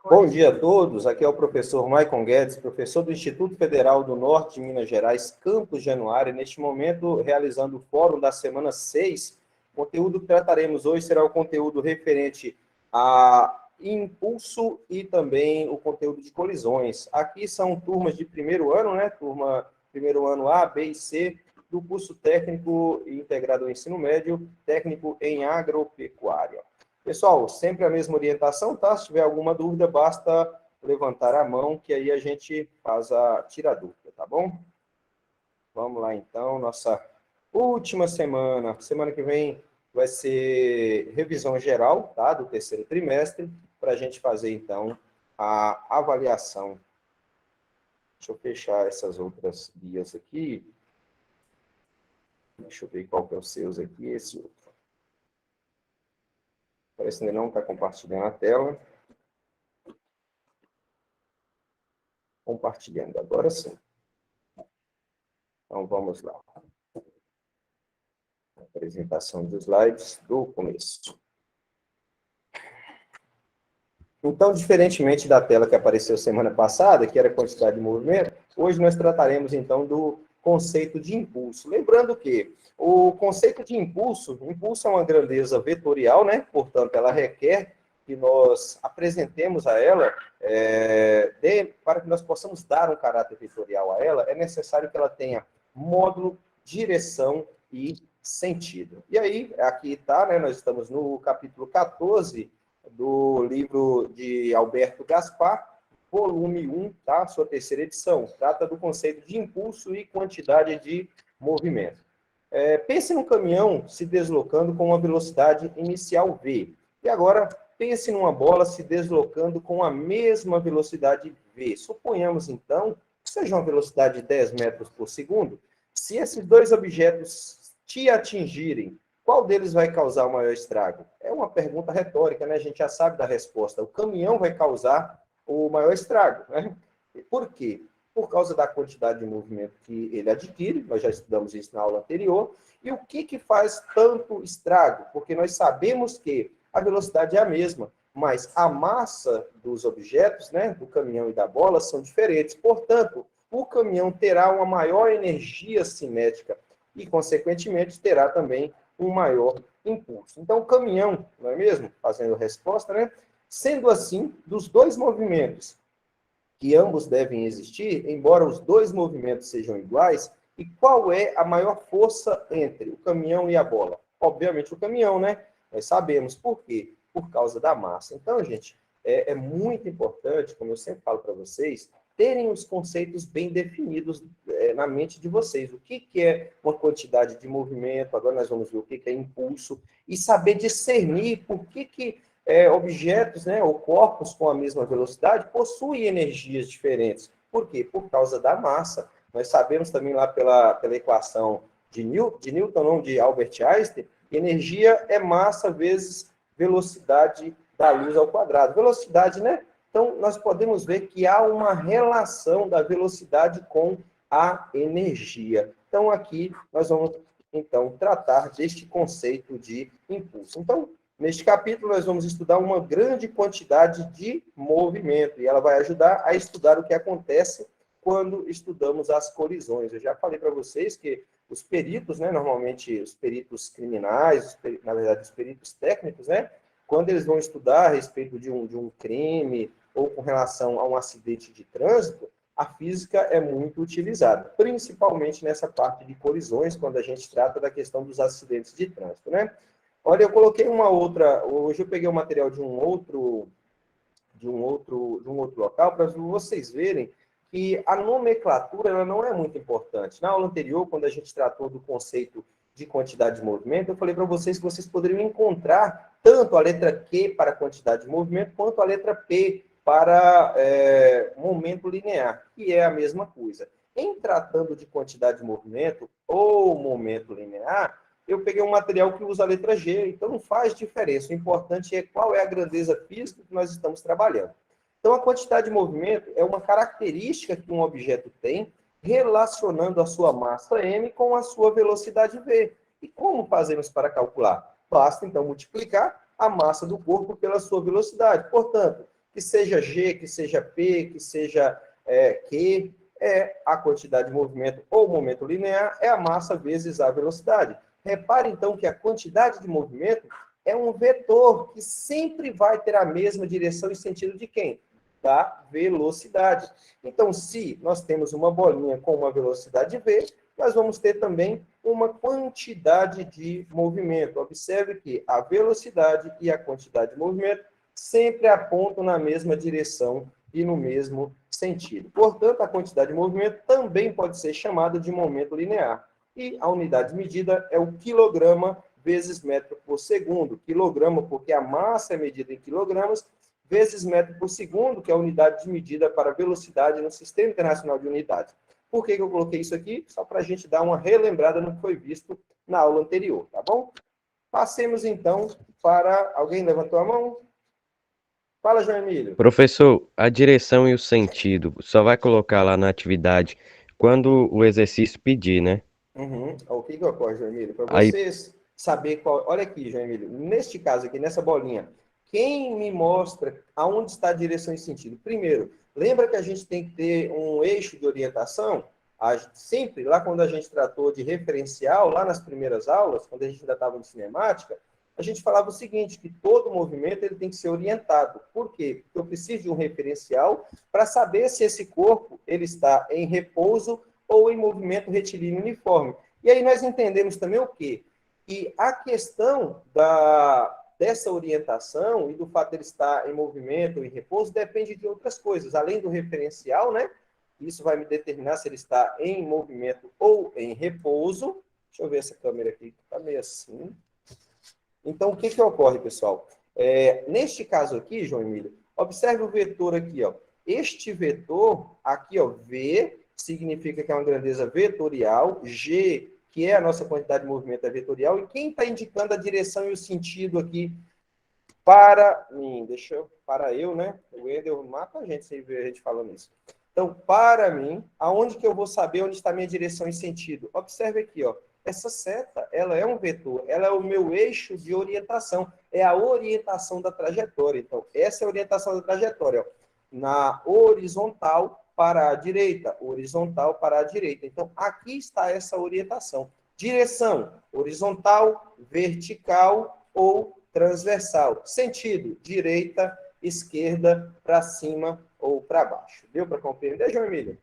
Bom dia a todos, aqui é o professor Maicon Guedes, professor do Instituto Federal do Norte de Minas Gerais, Campus Januário, neste momento realizando o fórum da semana 6. O conteúdo que trataremos hoje será o conteúdo referente a impulso e também o conteúdo de colisões. Aqui são turmas de primeiro ano, né? Turma primeiro ano A, B e C, do curso técnico integrado ao ensino médio, técnico em agropecuária. Pessoal, sempre a mesma orientação, tá? Se tiver alguma dúvida, basta levantar a mão, que aí a gente tira a dúvida, tá bom? Vamos lá, então, nossa última semana. Semana que vem vai ser revisão geral, tá? Do terceiro trimestre, para a gente fazer, então, a avaliação. Deixa eu fechar essas outras guias aqui. Deixa eu ver qual que é o seus aqui, esse outro. Parece que ainda não está compartilhando a tela. Compartilhando, agora sim. Então, vamos lá. Apresentação dos slides do começo. Então, diferentemente da tela que apareceu semana passada, que era a quantidade de movimento, hoje nós trataremos, então, do conceito de impulso. Lembrando que o conceito de impulso é uma grandeza vetorial, né? Portanto, ela requer que nós apresentemos a ela, para que nós possamos dar um caráter vetorial a ela, é necessário que ela tenha módulo, direção e sentido. E aí, aqui está, né? Nós estamos no capítulo 14 do livro de Alberto Gaspar, volume 1, tá? Sua terceira edição. Trata do conceito de impulso e quantidade de movimento. Pense num caminhão se deslocando com uma velocidade inicial v. E agora, pense numa bola se deslocando com a mesma velocidade v. Suponhamos, então, que seja uma velocidade de 10 metros por segundo. Se esses dois objetos te atingirem, qual deles vai causar o maior estrago? É uma pergunta retórica, né? A gente já sabe da resposta. O caminhão vai causar o maior estrago, né? Por quê? Por causa da quantidade de movimento que ele adquire, nós já estudamos isso na aula anterior. E o que faz tanto estrago? Porque nós sabemos que a velocidade é a mesma, mas a massa dos objetos, né, do caminhão e da bola, são diferentes. Portanto, o caminhão terá uma maior energia cinética e, consequentemente, terá também um maior impulso. Então, o caminhão, não é mesmo? Fazendo a resposta, né? Sendo assim, dos dois movimentos, que ambos devem existir, embora os dois movimentos sejam iguais, e qual é a maior força entre o caminhão e a bola? Obviamente o caminhão, né? Nós sabemos por quê? Por causa da massa. Então, gente, é muito importante, como eu sempre falo para vocês, terem os conceitos bem definidos na mente de vocês. O que é uma quantidade de movimento, agora nós vamos ver o que é impulso, e saber discernir por que objetos, né, ou corpos com a mesma velocidade possuem energias diferentes. Por quê? Por causa da massa. Nós sabemos também lá pela equação de Albert Einstein, que energia é massa vezes velocidade da luz ao quadrado. Velocidade, né? Então, nós podemos ver que há uma relação da velocidade com a energia. Então, aqui nós vamos, então, tratar deste conceito de impulso. Então, neste capítulo, nós vamos estudar uma grande quantidade de movimento, e ela vai ajudar a estudar o que acontece quando estudamos as colisões. Eu já falei para vocês que os peritos, né, normalmente os peritos criminais, na verdade, os peritos técnicos, né, quando eles vão estudar a respeito de um crime ou com relação a um acidente de trânsito, a física é muito utilizada, principalmente nessa parte de colisões, quando a gente trata da questão dos acidentes de trânsito, né? Olha, eu coloquei uma outra, hoje eu peguei o material de um outro local para vocês verem que a nomenclatura ela não é muito importante. Na aula anterior, quando a gente tratou do conceito de quantidade de movimento, eu falei para vocês que vocês poderiam encontrar tanto a letra Q para quantidade de movimento, quanto a letra P para momento linear, que é a mesma coisa. Em tratando de quantidade de movimento ou momento linear, eu peguei um material que usa a letra G, então não faz diferença. O importante é qual é a grandeza física que nós estamos trabalhando. Então, a quantidade de movimento é uma característica que um objeto tem relacionando a sua massa m com a sua velocidade v. E como fazemos para calcular? Basta, então, multiplicar a massa do corpo pela sua velocidade. Portanto, que seja G, que seja P, que seja Q, a quantidade de movimento ou momento linear é a massa vezes a velocidade. Repare, então, que a quantidade de movimento é um vetor que sempre vai ter a mesma direção e sentido de quem? Da velocidade. Então, se nós temos uma bolinha com uma velocidade v, nós vamos ter também uma quantidade de movimento. Observe que a velocidade e a quantidade de movimento sempre apontam na mesma direção e no mesmo sentido. Portanto, a quantidade de movimento também pode ser chamada de momento linear. E a unidade de medida é o quilograma vezes metro por segundo. Quilograma porque a massa é medida em quilogramas, vezes metro por segundo, que é a unidade de medida para velocidade no Sistema Internacional de Unidades. Por que eu coloquei isso aqui? Só para a gente dar uma relembrada no que foi visto na aula anterior, tá bom? Passemos, então, para... Alguém levantou a mão? Fala, João Emílio. Professor, a direção e o sentido, só vai colocar lá na atividade quando o exercício pedir, né? Uhum. O que ocorre, João Emílio? Para Aí, vocês saber qual... Olha aqui, João Emílio. Neste caso aqui, nessa bolinha, quem me mostra aonde está a direção e sentido? Primeiro, lembra que a gente tem que ter um eixo de orientação? Sempre, lá quando a gente tratou de referencial, lá nas primeiras aulas, quando a gente ainda estava em cinemática, a gente falava o seguinte, que todo movimento ele tem que ser orientado. Por quê? Porque eu preciso de um referencial para saber se esse corpo ele está em repouso ou em movimento retilíneo uniforme. E aí nós entendemos também o quê? Que a questão dessa orientação e do fato de ele estar em movimento ou em repouso depende de outras coisas, além do referencial, né? Isso vai me determinar se ele está em movimento ou em repouso. Deixa eu ver essa câmera aqui, que está meio assim. Então, o que ocorre, pessoal? Neste caso aqui, João Emílio, observe o vetor aqui, ó. Este vetor aqui, ó, V, significa que é uma grandeza vetorial, G, que é a nossa quantidade de movimento, é vetorial, e quem está indicando a direção e o sentido aqui para mim? Para eu, né? O Wendel mata a gente sem ver a gente falando isso. Então, para mim, aonde que eu vou saber onde está a minha direção e sentido? Observe aqui, ó. Essa seta, ela é um vetor, ela é o meu eixo de orientação, é a orientação da trajetória. Então, essa é a orientação da trajetória, ó. Na horizontal para a direita, horizontal para a direita. Então, aqui está essa orientação. Direção, horizontal, vertical ou transversal. Sentido, direita, esquerda, para cima ou para baixo. Deu para compreender, João Emílio?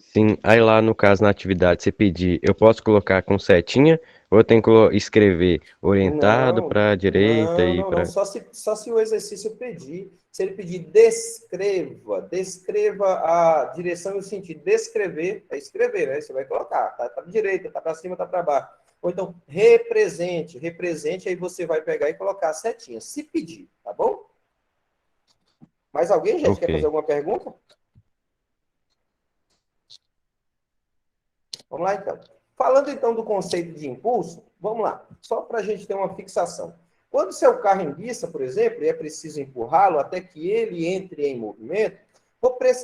sim, aí lá no caso, na atividade, você pedir, eu posso colocar com setinha ou eu tenho que escrever orientado Não, para a direita não, e não, não. para... Só se o exercício pedir. Se ele pedir descreva a direção e o sentido. Descrever é escrever, né? Você vai colocar, tá para direita, tá para cima, tá para baixo. Ou então, represente, aí você vai pegar e colocar a setinha, se pedir, tá bom? Mais alguém, gente, Ok. quer fazer alguma pergunta? Vamos lá, então. Falando, então, do conceito de impulso, vamos lá, só para a gente ter uma fixação. Quando seu carro enguiça, por exemplo, e é preciso empurrá-lo até que ele entre em movimento,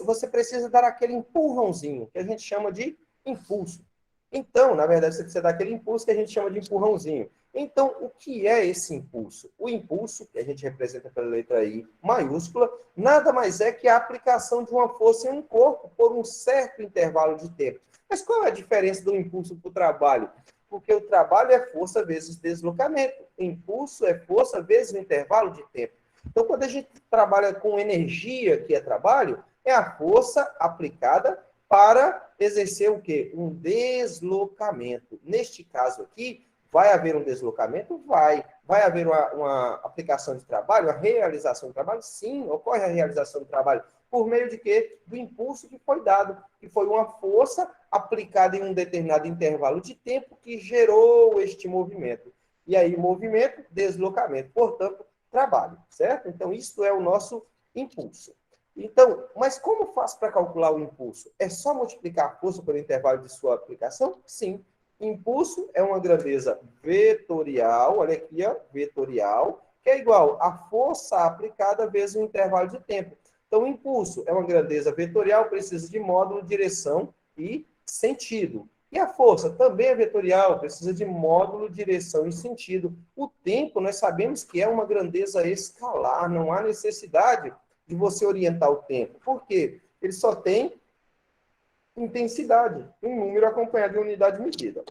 você precisa dar aquele empurrãozinho, que a gente chama de impulso. Então, na verdade, você precisa dar aquele impulso que a gente chama de empurrãozinho. Então, o que é esse impulso? O impulso, que a gente representa pela letra I maiúscula, nada mais é que a aplicação de uma força em um corpo por um certo intervalo de tempo. Mas qual é a diferença do impulso para o trabalho? Porque o trabalho é força vezes deslocamento. O impulso é força vezes o intervalo de tempo. Então, quando a gente trabalha com energia, que é trabalho, é a força aplicada para exercer o quê? Um deslocamento. Neste caso aqui, vai haver um deslocamento? Vai. Vai haver uma aplicação de trabalho, a realização do trabalho? Sim, ocorre a realização do trabalho. Por meio de quê? Do impulso que foi dado, que foi uma força aplicada em um determinado intervalo de tempo que gerou este movimento. E aí, movimento, deslocamento. Portanto, trabalho, certo? Então, isso é o nosso impulso. Então, mas como faço para calcular o impulso? É só multiplicar a força pelo intervalo de sua aplicação? Sim. Impulso é uma grandeza vetorial, olha aqui, ó, vetorial, que é igual a força aplicada vezes o intervalo de tempo. Então, o impulso é uma grandeza vetorial, precisa de módulo, direção e sentido. E a força também é vetorial, precisa de módulo, direção e sentido. O tempo, nós sabemos que é uma grandeza escalar, não há necessidade de você orientar o tempo. Por quê? Ele só tem intensidade, um número acompanhado de unidade medida.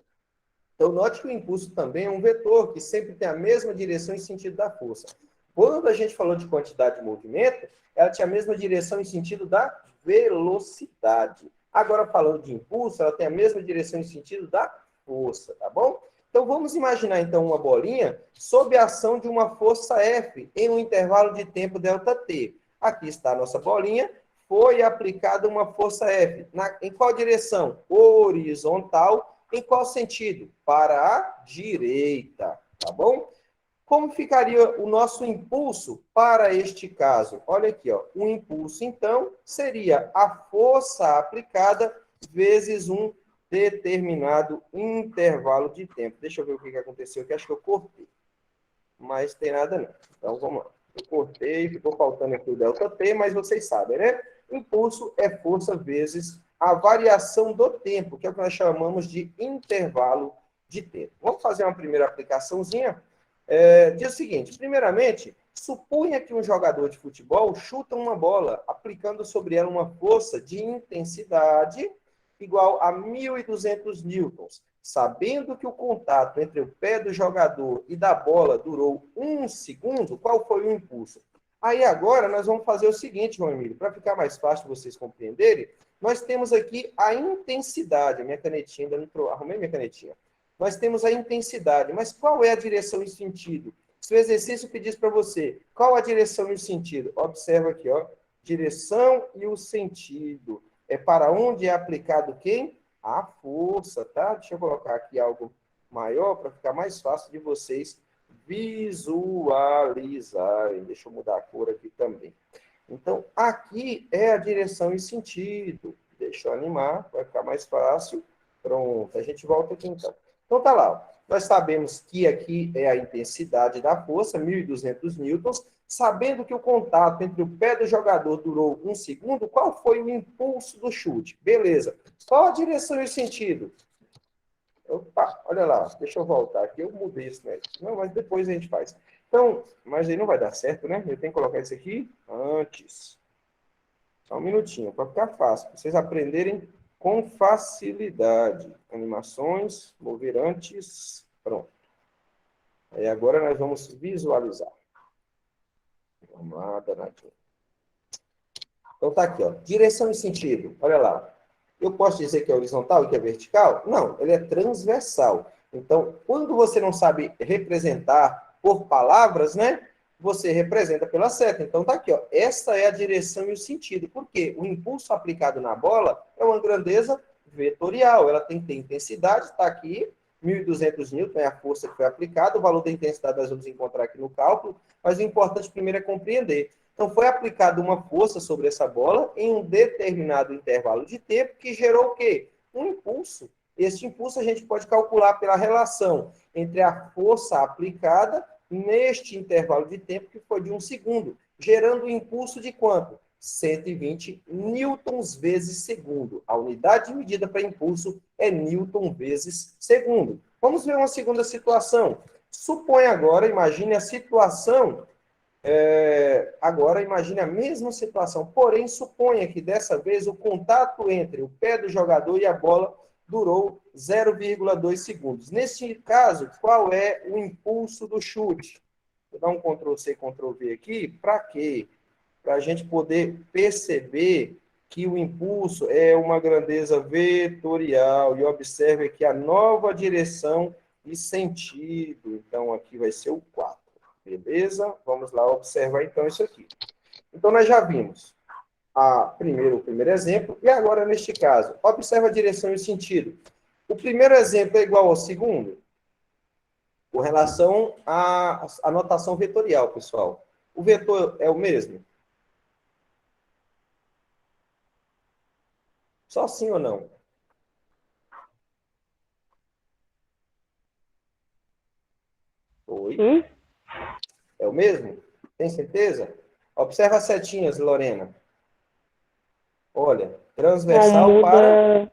Então, note que o impulso também é um vetor, que sempre tem a mesma direção e sentido da força. Quando a gente falou de quantidade de movimento, ela tinha a mesma direção e sentido da velocidade. Agora, falando de impulso, ela tem a mesma direção e sentido da força, tá bom? Então, vamos imaginar, então, uma bolinha sob a ação de uma força F em um intervalo de tempo ΔT. Aqui está a nossa bolinha. Foi aplicada uma força F. Em qual direção? Horizontal. Em qual sentido? Para a direita, tá bom? Como ficaria o nosso impulso para este caso? Olha aqui, ó. O impulso, então, seria a força aplicada vezes um determinado intervalo de tempo. Deixa eu ver o que aconteceu aqui. Acho que eu cortei. Mas tem nada não. Então, vamos lá. Eu cortei, ficou faltando aqui o ΔT, mas vocês sabem, né? Impulso é força vezes a variação do tempo, que é o que nós chamamos de intervalo de tempo. Vamos fazer uma primeira aplicaçãozinha. Diz o seguinte, primeiramente, suponha que um jogador de futebol chuta uma bola, aplicando sobre ela uma força de intensidade igual a 1.200 newtons. Sabendo que o contato entre o pé do jogador e da bola durou 1 segundo, qual foi o impulso? Aí agora nós vamos fazer o seguinte, João Emílio, para ficar mais fácil vocês compreenderem, nós temos aqui a intensidade. A minha canetinha ainda não arrumei minha canetinha. Nós temos a intensidade, mas qual é a direção e sentido? Se o exercício pedisse para você, qual a direção e o sentido? Observa aqui, ó, direção e o sentido. É para onde é aplicado quem? A força, tá? Deixa eu colocar aqui algo maior para ficar mais fácil de vocês visualizarem. Deixa eu mudar a cor aqui também. Então, aqui é a direção e sentido. Deixa eu animar, vai ficar mais fácil. Pronto, a gente volta aqui então. Então, tá lá. Ó. Nós sabemos que aqui é a intensidade da força, 1.200 newtons. Sabendo que o contato entre o pé do jogador durou 1 segundo, qual foi o impulso do chute? Beleza. Qual a direção e o sentido? Opa, olha lá, deixa eu voltar aqui, eu mudei isso, né? Não, mas depois a gente faz. Então, mas aí não vai dar certo, né? Eu tenho que colocar isso aqui antes. Só um minutinho, para ficar fácil, para vocês aprenderem com facilidade. Animações, mover antes, pronto. Aí agora nós vamos visualizar. Vamos lá, danadinho. Então tá aqui, ó. Direção e sentido. Olha lá. Eu posso dizer que é horizontal e que é vertical? Não, ele é transversal. Então, quando você não sabe representar por palavras, né? Você representa pela seta. Então tá aqui, ó. Essa é a direção e o sentido. Por quê? O impulso aplicado na bola é uma grandeza vetorial. Ela tem que ter intensidade, está aqui, 1.200 newton é a força que foi aplicada. O valor da intensidade nós vamos encontrar aqui no cálculo, mas o importante primeiro é compreender. Então, foi aplicada uma força sobre essa bola em um determinado intervalo de tempo que gerou o quê? Um impulso. Esse impulso a gente pode calcular pela relação entre a força aplicada neste intervalo de tempo, que foi de 1 segundo, gerando um impulso de quanto? 120 newtons vezes segundo. A unidade de medida para impulso é newton vezes segundo. Vamos ver uma segunda situação. Supõe agora, imagine a situação... agora, imagine a mesma situação, porém, suponha que dessa vez o contato entre o pé do jogador e a bola durou 0,2 segundos. Nesse caso, qual é o impulso do chute? Vou dar um Ctrl+C, Ctrl+V aqui, para quê? Para a gente poder perceber que o impulso é uma grandeza vetorial, e observe aqui a nova direção e sentido. Então, aqui vai ser o 4. Beleza? Vamos lá observar então isso aqui. Então, nós já vimos o primeiro exemplo, e agora, neste caso, observa a direção e o sentido. O primeiro exemplo é igual ao segundo, com relação à notação vetorial, pessoal. O vetor é o mesmo? Só sim ou não? Oi? É o mesmo? Tem certeza? Observa as setinhas, Lorena. Olha, transversal Não para... muda.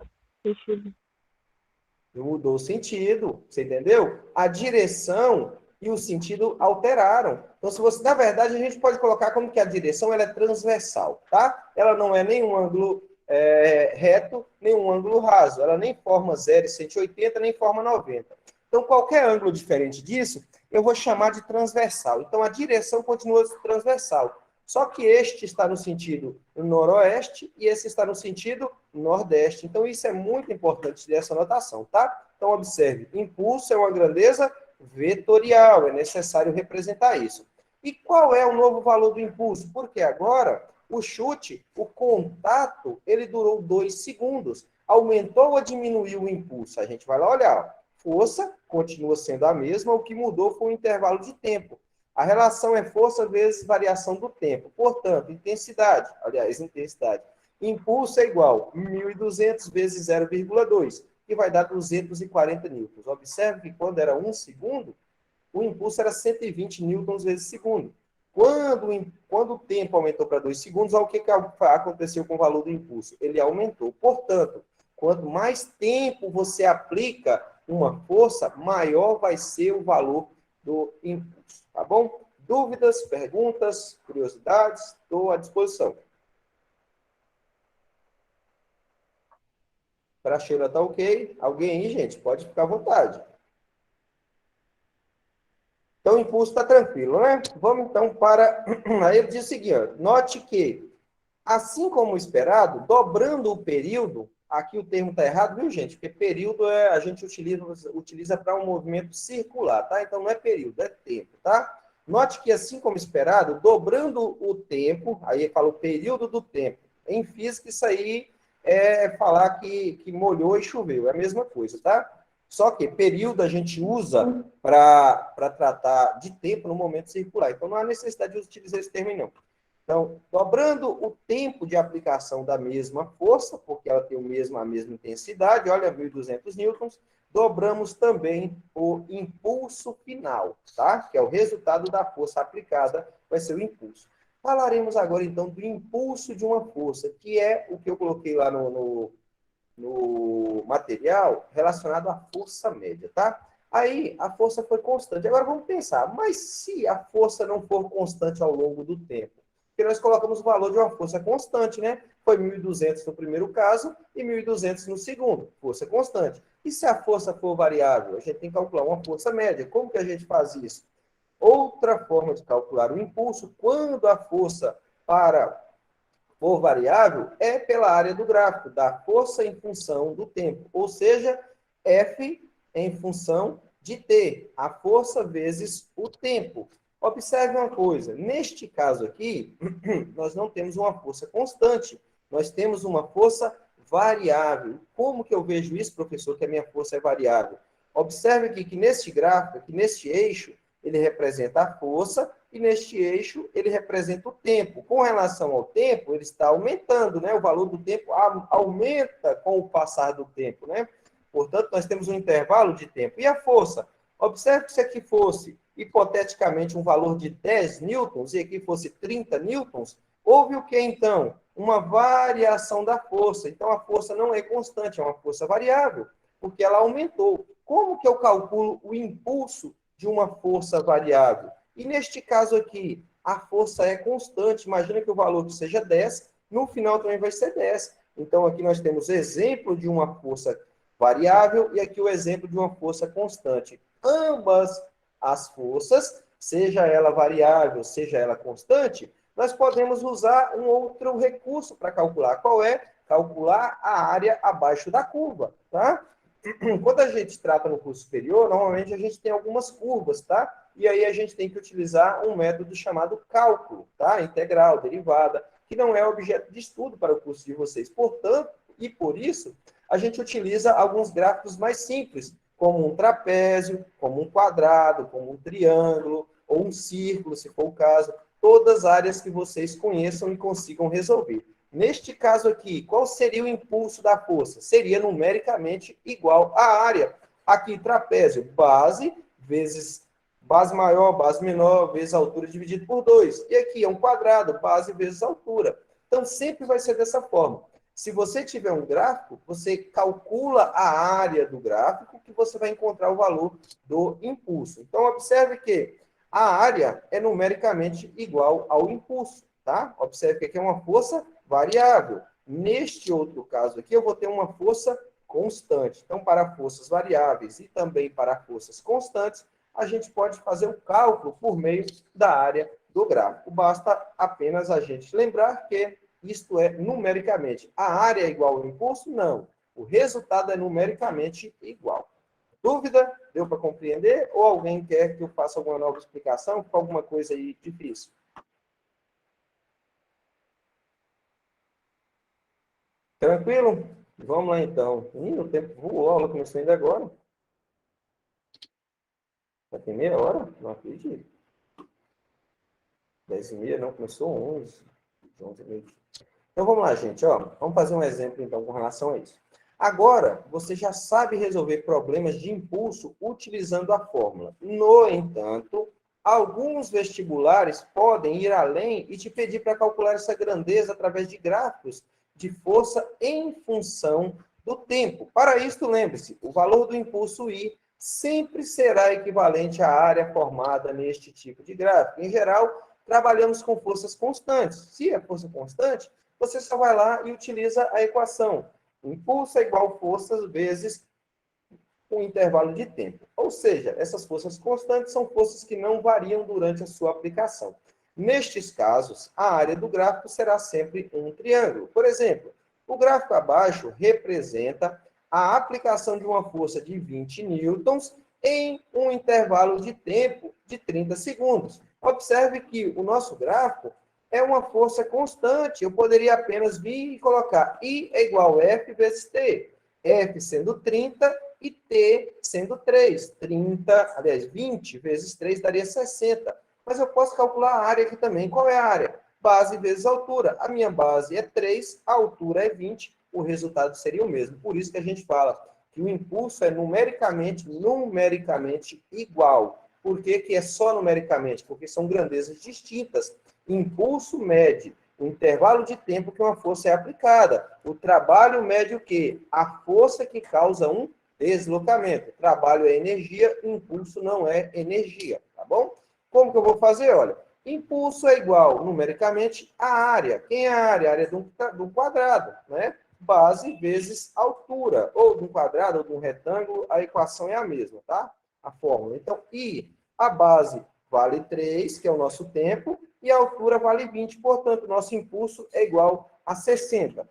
Mudou o sentido, você entendeu? A direção e o sentido alteraram. Então, se você, na verdade, a gente pode colocar como que a direção ela é transversal, tá? Ela não é nem um ângulo reto, nem um ângulo raso. Ela nem forma 0 e 180, nem forma 90. Então, qualquer ângulo diferente disso, eu vou chamar de transversal. Então, a direção continua transversal. Só que este está no sentido noroeste e esse está no sentido nordeste. Então, isso é muito importante dessa anotação, tá? Então, observe, impulso é uma grandeza vetorial, é necessário representar isso. E qual é o novo valor do impulso? Porque agora, o chute, o contato, ele durou 2 segundos. Aumentou ou diminuiu o impulso? A gente vai lá olhar. Força continua sendo a mesma, o que mudou foi o intervalo de tempo. A relação é força vezes variação do tempo. Portanto, intensidade. Impulso é igual a 1.200 vezes 0,2, que vai dar 240 newtons. Observe que quando era 1 segundo, o impulso era 120 newtons vezes segundo. Quando o tempo aumentou para 2 segundos, olha o que aconteceu com o valor do impulso. Ele aumentou. Portanto, quanto mais tempo você aplica uma força, maior vai ser o valor do impulso. Tá bom? Dúvidas, perguntas, curiosidades, estou à disposição. Para a Sheila tá ok? Alguém aí, gente? Pode ficar à vontade. Então, o impulso está tranquilo, né? Vamos, então, para... Aí ele diz o seguinte, ó, note que, assim como esperado, dobrando o período, aqui o termo está errado, viu, gente? Porque período a gente utiliza para um movimento circular, tá? Então, não é período, é tempo, tá? Note que, assim como esperado, dobrando o tempo, aí fala o período do tempo. Em física, isso aí é falar que molhou e choveu, é a mesma coisa, tá? Só que período a gente usa para tratar de tempo no momento circular. Então, não há necessidade de utilizar esse termo, não. Então, dobrando o tempo de aplicação da mesma força, porque ela tem a mesma intensidade, olha, 1.200 newtons, dobramos também o impulso final, tá? Que é o resultado da força aplicada, vai ser o impulso. Falaremos agora, então, do impulso de uma força, que é o que eu coloquei lá no material relacionado à força média, tá? Aí, a força foi constante. Agora, vamos pensar, mas se a força não for constante ao longo do tempo? Porque nós colocamos o valor de uma força constante, né? Foi 1.200 no primeiro caso e 1.200 no segundo. Força constante. E se a força for variável? A gente tem que calcular uma força média. Como que a gente faz isso? Outra forma de calcular o impulso, quando a força for variável, é pela área do gráfico, da força em função do tempo. Ou seja, F em função de T, a força vezes o tempo. Observe uma coisa, neste caso aqui, nós não temos uma força constante, nós temos uma força variável. Como que eu vejo isso, professor, que a minha força é variável? Observe aqui que neste gráfico, aqui neste eixo, ele representa a força, e neste eixo ele representa o tempo. Com relação ao tempo, ele está aumentando, né? O valor do tempo aumenta com o passar do tempo, né? Portanto, nós temos um intervalo de tempo. E a força? Observe que se aqui fosse, hipoteticamente, um valor de 10 newtons, e aqui fosse 30 newtons, houve o que, então? Uma variação da força. Então, a força não é constante, é uma força variável, porque ela aumentou. Como que eu calculo o impulso de uma força variável? E neste caso aqui, a força é constante. Imagina que o valor que seja 10, no final também vai ser 10. Então, aqui nós temos exemplo de uma força variável e aqui o exemplo de uma força constante. Ambas as forças, seja ela variável, seja ela constante, nós podemos usar um outro recurso para calcular. Qual é? Calcular a área abaixo da curva, tá? Quando a gente trata no curso superior, normalmente a gente tem algumas curvas, tá? E aí a gente tem que utilizar um método chamado cálculo, tá? Integral, derivada, que não é objeto de estudo para o curso de vocês. Portanto, e por isso, a gente utiliza alguns gráficos mais simples, como um trapézio, como um quadrado, como um triângulo, ou um círculo, se for o caso. Todas áreas que vocês conheçam e consigam resolver. Neste caso aqui, qual seria o impulso da força? Seria numericamente igual à área. Aqui, trapézio, base vezes base maior, base menor, vezes altura dividido por 2. E aqui é um quadrado, base vezes altura. Então, sempre vai ser dessa forma. Se você tiver um gráfico, você calcula a área do gráfico que você vai encontrar o valor do impulso. Então, observe que a área é numericamente igual ao impulso, tá? Observe que aqui é uma força variável. Neste outro caso aqui, eu vou ter uma força constante. Então, para forças variáveis e também para forças constantes, a gente pode fazer o cálculo por meio da área do gráfico. Basta apenas a gente lembrar que isto é numericamente. A área é igual ao impulso? Não. O resultado é numericamente igual. Dúvida? Deu para compreender? Ou alguém quer que eu faça alguma nova explicação? Ficou alguma coisa aí difícil? Tranquilo? Vamos lá, então. O tempo voou, a aula começou ainda agora. Já tem meia hora? Não acredito. 10h30, não, começou 11. 11h30. Então, vamos lá, gente. Ó, vamos fazer um exemplo, então, com relação a isso. Agora, você já sabe resolver problemas de impulso utilizando a fórmula. No entanto, alguns vestibulares podem ir além e te pedir para calcular essa grandeza através de gráficos de força em função do tempo. Para isso, lembre-se, o valor do impulso I sempre será equivalente à área formada neste tipo de gráfico. Em geral, trabalhamos com forças constantes. Se é força constante, você só vai lá e utiliza a equação. Impulso é igual a forças vezes um intervalo de tempo. Ou seja, essas forças constantes são forças que não variam durante a sua aplicação. Nestes casos, a área do gráfico será sempre um triângulo. Por exemplo, o gráfico abaixo representa a aplicação de uma força de 20 newtons em um intervalo de tempo de 30 segundos. Observe que o nosso gráfico é uma força constante. Eu poderia apenas vir e colocar I é igual a F vezes T. F sendo 30 e T sendo 3. 30, aliás, 20 vezes 3 daria 60. Mas eu posso calcular a área aqui também. Qual é a área? Base vezes altura. A minha base é 3, a altura é 20. O resultado seria o mesmo. Por isso que a gente fala que o impulso é numericamente igual. Por que que é só numericamente? Porque são grandezas distintas. Impulso mede o intervalo de tempo que uma força é aplicada. O trabalho mede o quê? A força que causa um deslocamento. Trabalho é energia, impulso não é energia, tá bom? Como que eu vou fazer? Olha, impulso é igual, numericamente, à área. Quem é a área? A área do quadrado, né? Base vezes altura, ou de um quadrado ou de um retângulo, a equação é a mesma, tá? A fórmula. Então, I, a base vale 3, que é o nosso tempo, e a altura vale 20, portanto, nosso impulso é igual a 60.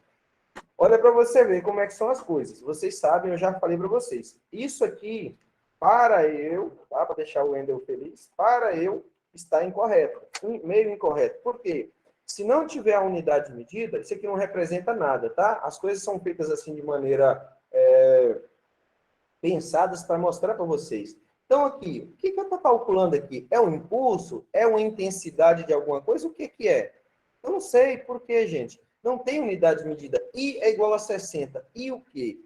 Olha para você ver como é que são as coisas. Vocês sabem, eu já falei para vocês. Isso aqui, para eu, tá? Para deixar o Wendel feliz, para eu está incorreto, meio incorreto. Por quê? Se não tiver a unidade de medida, isso aqui não representa nada, tá? As coisas são feitas assim de maneira pensadas para mostrar para vocês. Então, aqui, o que eu estou calculando aqui? É um impulso? É uma intensidade de alguma coisa? O que que é? Eu não sei. Por quê, gente? Não tem unidade de medida. I é igual a 60. E o quê?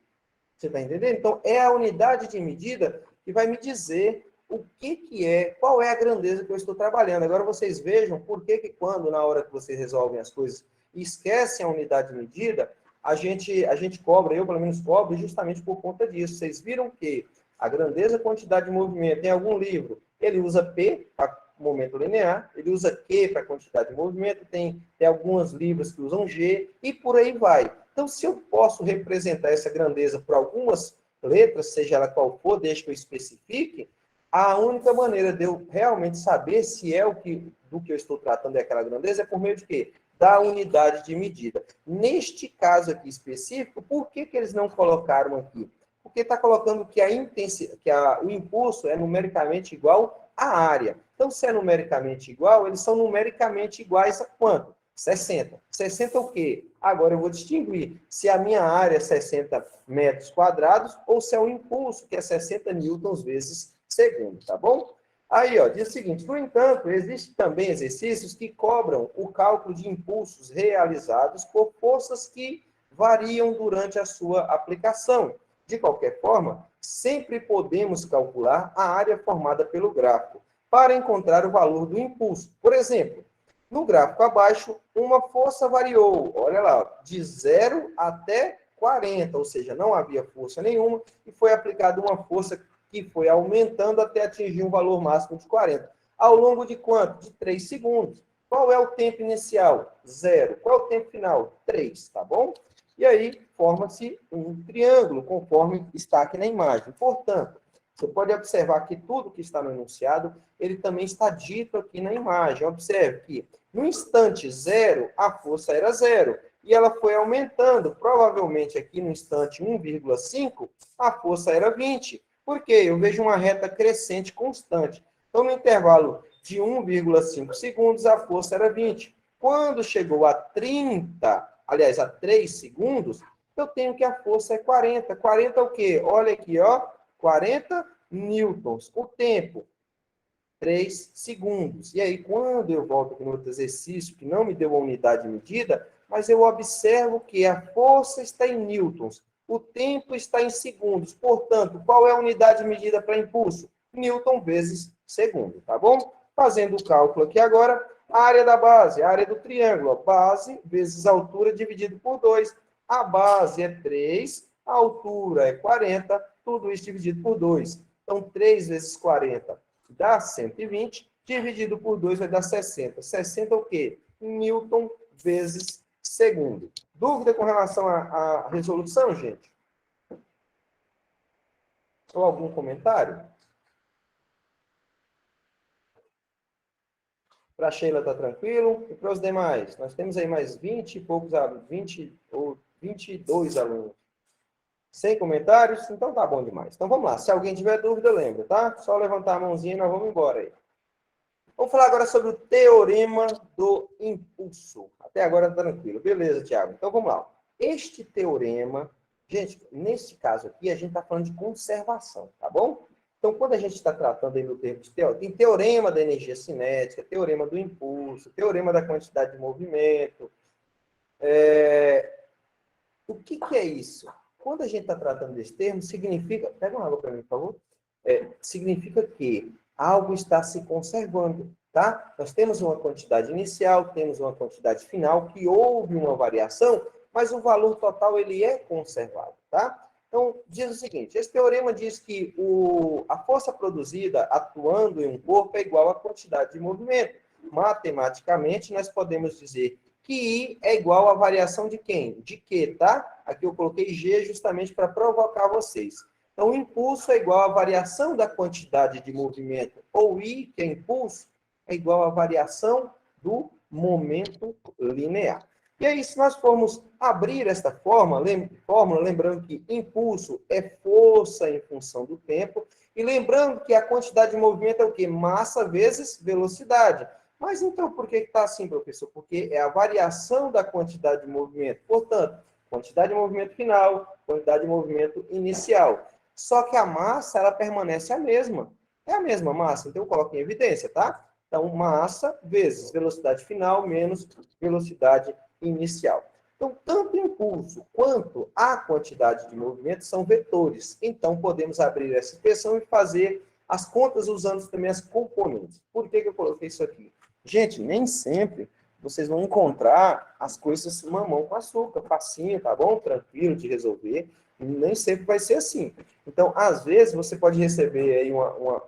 Você está entendendo? Então, é a unidade de medida que vai me dizer o que que é, qual é a grandeza que eu estou trabalhando. Agora, vocês vejam por que que quando, na hora que vocês resolvem as coisas, esquecem a unidade de medida, a gente cobra, eu pelo menos cobro, justamente por conta disso. Vocês viram que a grandeza, quantidade de movimento, em algum livro, ele usa P para momento linear, ele usa Q para quantidade de movimento, tem alguns livros que usam G, e por aí vai. Então, se eu posso representar essa grandeza por algumas letras, seja ela qual for, desde que eu especifique, a única maneira de eu realmente saber se é do que eu estou tratando é aquela grandeza é por meio de quê? Da unidade de medida. Neste caso aqui específico, por que que eles não colocaram aqui? Porque está colocando que o impulso é numericamente igual à área. Então, se é numericamente igual, eles são numericamente iguais a quanto? 60. 60 o quê? Agora eu vou distinguir se a minha área é 60 metros quadrados ou se é o impulso, que é 60 newtons vezes segundo, tá bom? Aí, ó, diz o seguinte: no entanto, existem também exercícios que cobram o cálculo de impulsos realizados por forças que variam durante a sua aplicação. De qualquer forma, sempre podemos calcular a área formada pelo gráfico para encontrar o valor do impulso. Por exemplo, No gráfico abaixo, uma força variou, olha lá, de 0 até 40, ou seja, não havia força nenhuma, e foi aplicada uma força que foi aumentando até atingir um valor máximo de 40. Ao longo de quanto? De 3 segundos. Qual é o tempo inicial? 0. Qual é o tempo final? 3, tá bom? E aí, forma-se um triângulo, conforme está aqui na imagem. Portanto, você pode observar que tudo que está no enunciado, ele também está dito aqui na imagem. Observe que, no instante 0, a força era 0. E ela foi aumentando. Provavelmente, aqui no instante 1,5, a força era 20. Por quê? Eu vejo uma reta crescente constante. Então, no intervalo de 1,5 segundos, a força era 20. Quando chegou a 30, aliás, a 3 segundos, eu tenho que a força é 40. 40 é o quê? Olha aqui, ó, 40 newtons. O tempo, 3 segundos. E aí, quando eu volto aqui no outro exercício, que não me deu a unidade de medida, mas eu observo que a força está em newtons, o tempo está em segundos. Portanto, qual é a unidade de medida para impulso? Newton vezes segundo, tá bom? Fazendo o cálculo aqui agora, a área da base, a área do triângulo, ó, base vezes altura dividido por 2. A base é 3, a altura é 40, tudo isso dividido por 2. Então, 3 vezes 40 dá 120, dividido por 2 vai dar 60. 60 é o quê? Newton vezes segundo. Dúvida com relação à resolução, gente? Ou algum comentário? Para a Sheila está tranquilo? E para os demais? Nós temos aí mais 20 e poucos alunos, 20 ou 22 alunos. Sem comentários? Então tá bom demais. Então vamos lá. Se alguém tiver dúvida, lembra, tá? Só levantar a mãozinha e nós vamos embora aí. Vamos falar agora sobre o teorema do impulso. Até agora tá tranquilo. Beleza, Tiago. Então vamos lá. Este teorema, gente, nesse caso aqui, a gente está falando de conservação, tá bom? Então, quando a gente está tratando aí no termo de teorema, tem teorema da energia cinética, teorema do impulso, teorema da quantidade de movimento. O que é isso? Quando a gente está tratando desse termo, significa... Pega uma água para mim, por favor. Significa que algo está se conservando, tá? Nós temos uma quantidade inicial, temos uma quantidade final, que houve uma variação, mas o valor total ele é conservado, tá? Então, diz o seguinte, esse teorema diz que a força produzida atuando em um corpo é igual à quantidade de movimento. Matematicamente, nós podemos dizer que I é igual à variação de quem? De Q, tá? Aqui eu coloquei G justamente para provocar vocês. Então, o impulso é igual à variação da quantidade de movimento, ou I, que é impulso, é igual à variação do momento linear. E aí, se nós formos abrir esta fórmula, lembrando que impulso é força em função do tempo, e lembrando que a quantidade de movimento é o quê? Massa vezes velocidade. Mas então, por que está assim, professor? Porque é a variação da quantidade de movimento. Portanto, quantidade de movimento final, quantidade de movimento inicial. Só que a massa, ela permanece a mesma. É a mesma massa, então eu coloco em evidência, tá? Então, massa vezes velocidade final menos velocidade inicial. Então, tanto o impulso quanto a quantidade de movimento são vetores. Então, podemos abrir essa expressão e fazer as contas usando também as componentes. Por que eu coloquei isso aqui? Gente, nem sempre vocês vão encontrar as coisas mamão com açúcar, facinho, tá bom? Tranquilo de resolver. Nem sempre vai ser assim. Então, às vezes, você pode receber aí uma... A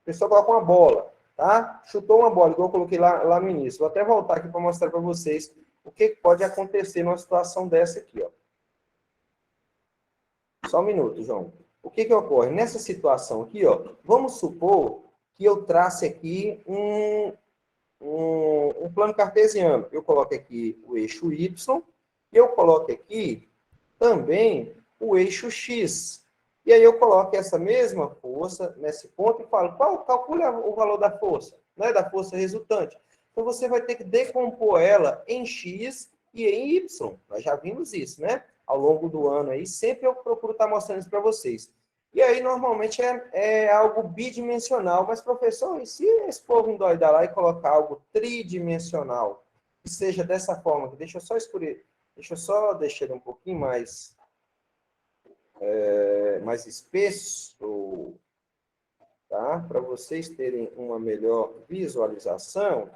pessoa coloca uma bola, tá? Chutou uma bola, igual eu coloquei lá no início. Vou até voltar aqui para mostrar para vocês o que pode acontecer numa situação dessa aqui, ó. Só um minuto, João. O que ocorre? Nessa situação aqui, ó, vamos supor que eu trace aqui um plano cartesiano. Eu coloco aqui o eixo Y e eu coloco aqui também o eixo X. E aí eu coloco essa mesma força nesse ponto e falo, calcula o valor da força, né, da força resultante. Então você vai ter que decompor ela em X e em Y. Nós já vimos isso, né? Ao longo do ano aí, sempre eu procuro estar mostrando isso para vocês. E aí, normalmente, é algo bidimensional. Mas, professor, e se esse povo endoidar lá e colocar algo tridimensional? Que seja dessa forma, deixa eu só escurecer, deixa eu só deixar ele um pouquinho mais espesso, tá? Para vocês terem uma melhor visualização,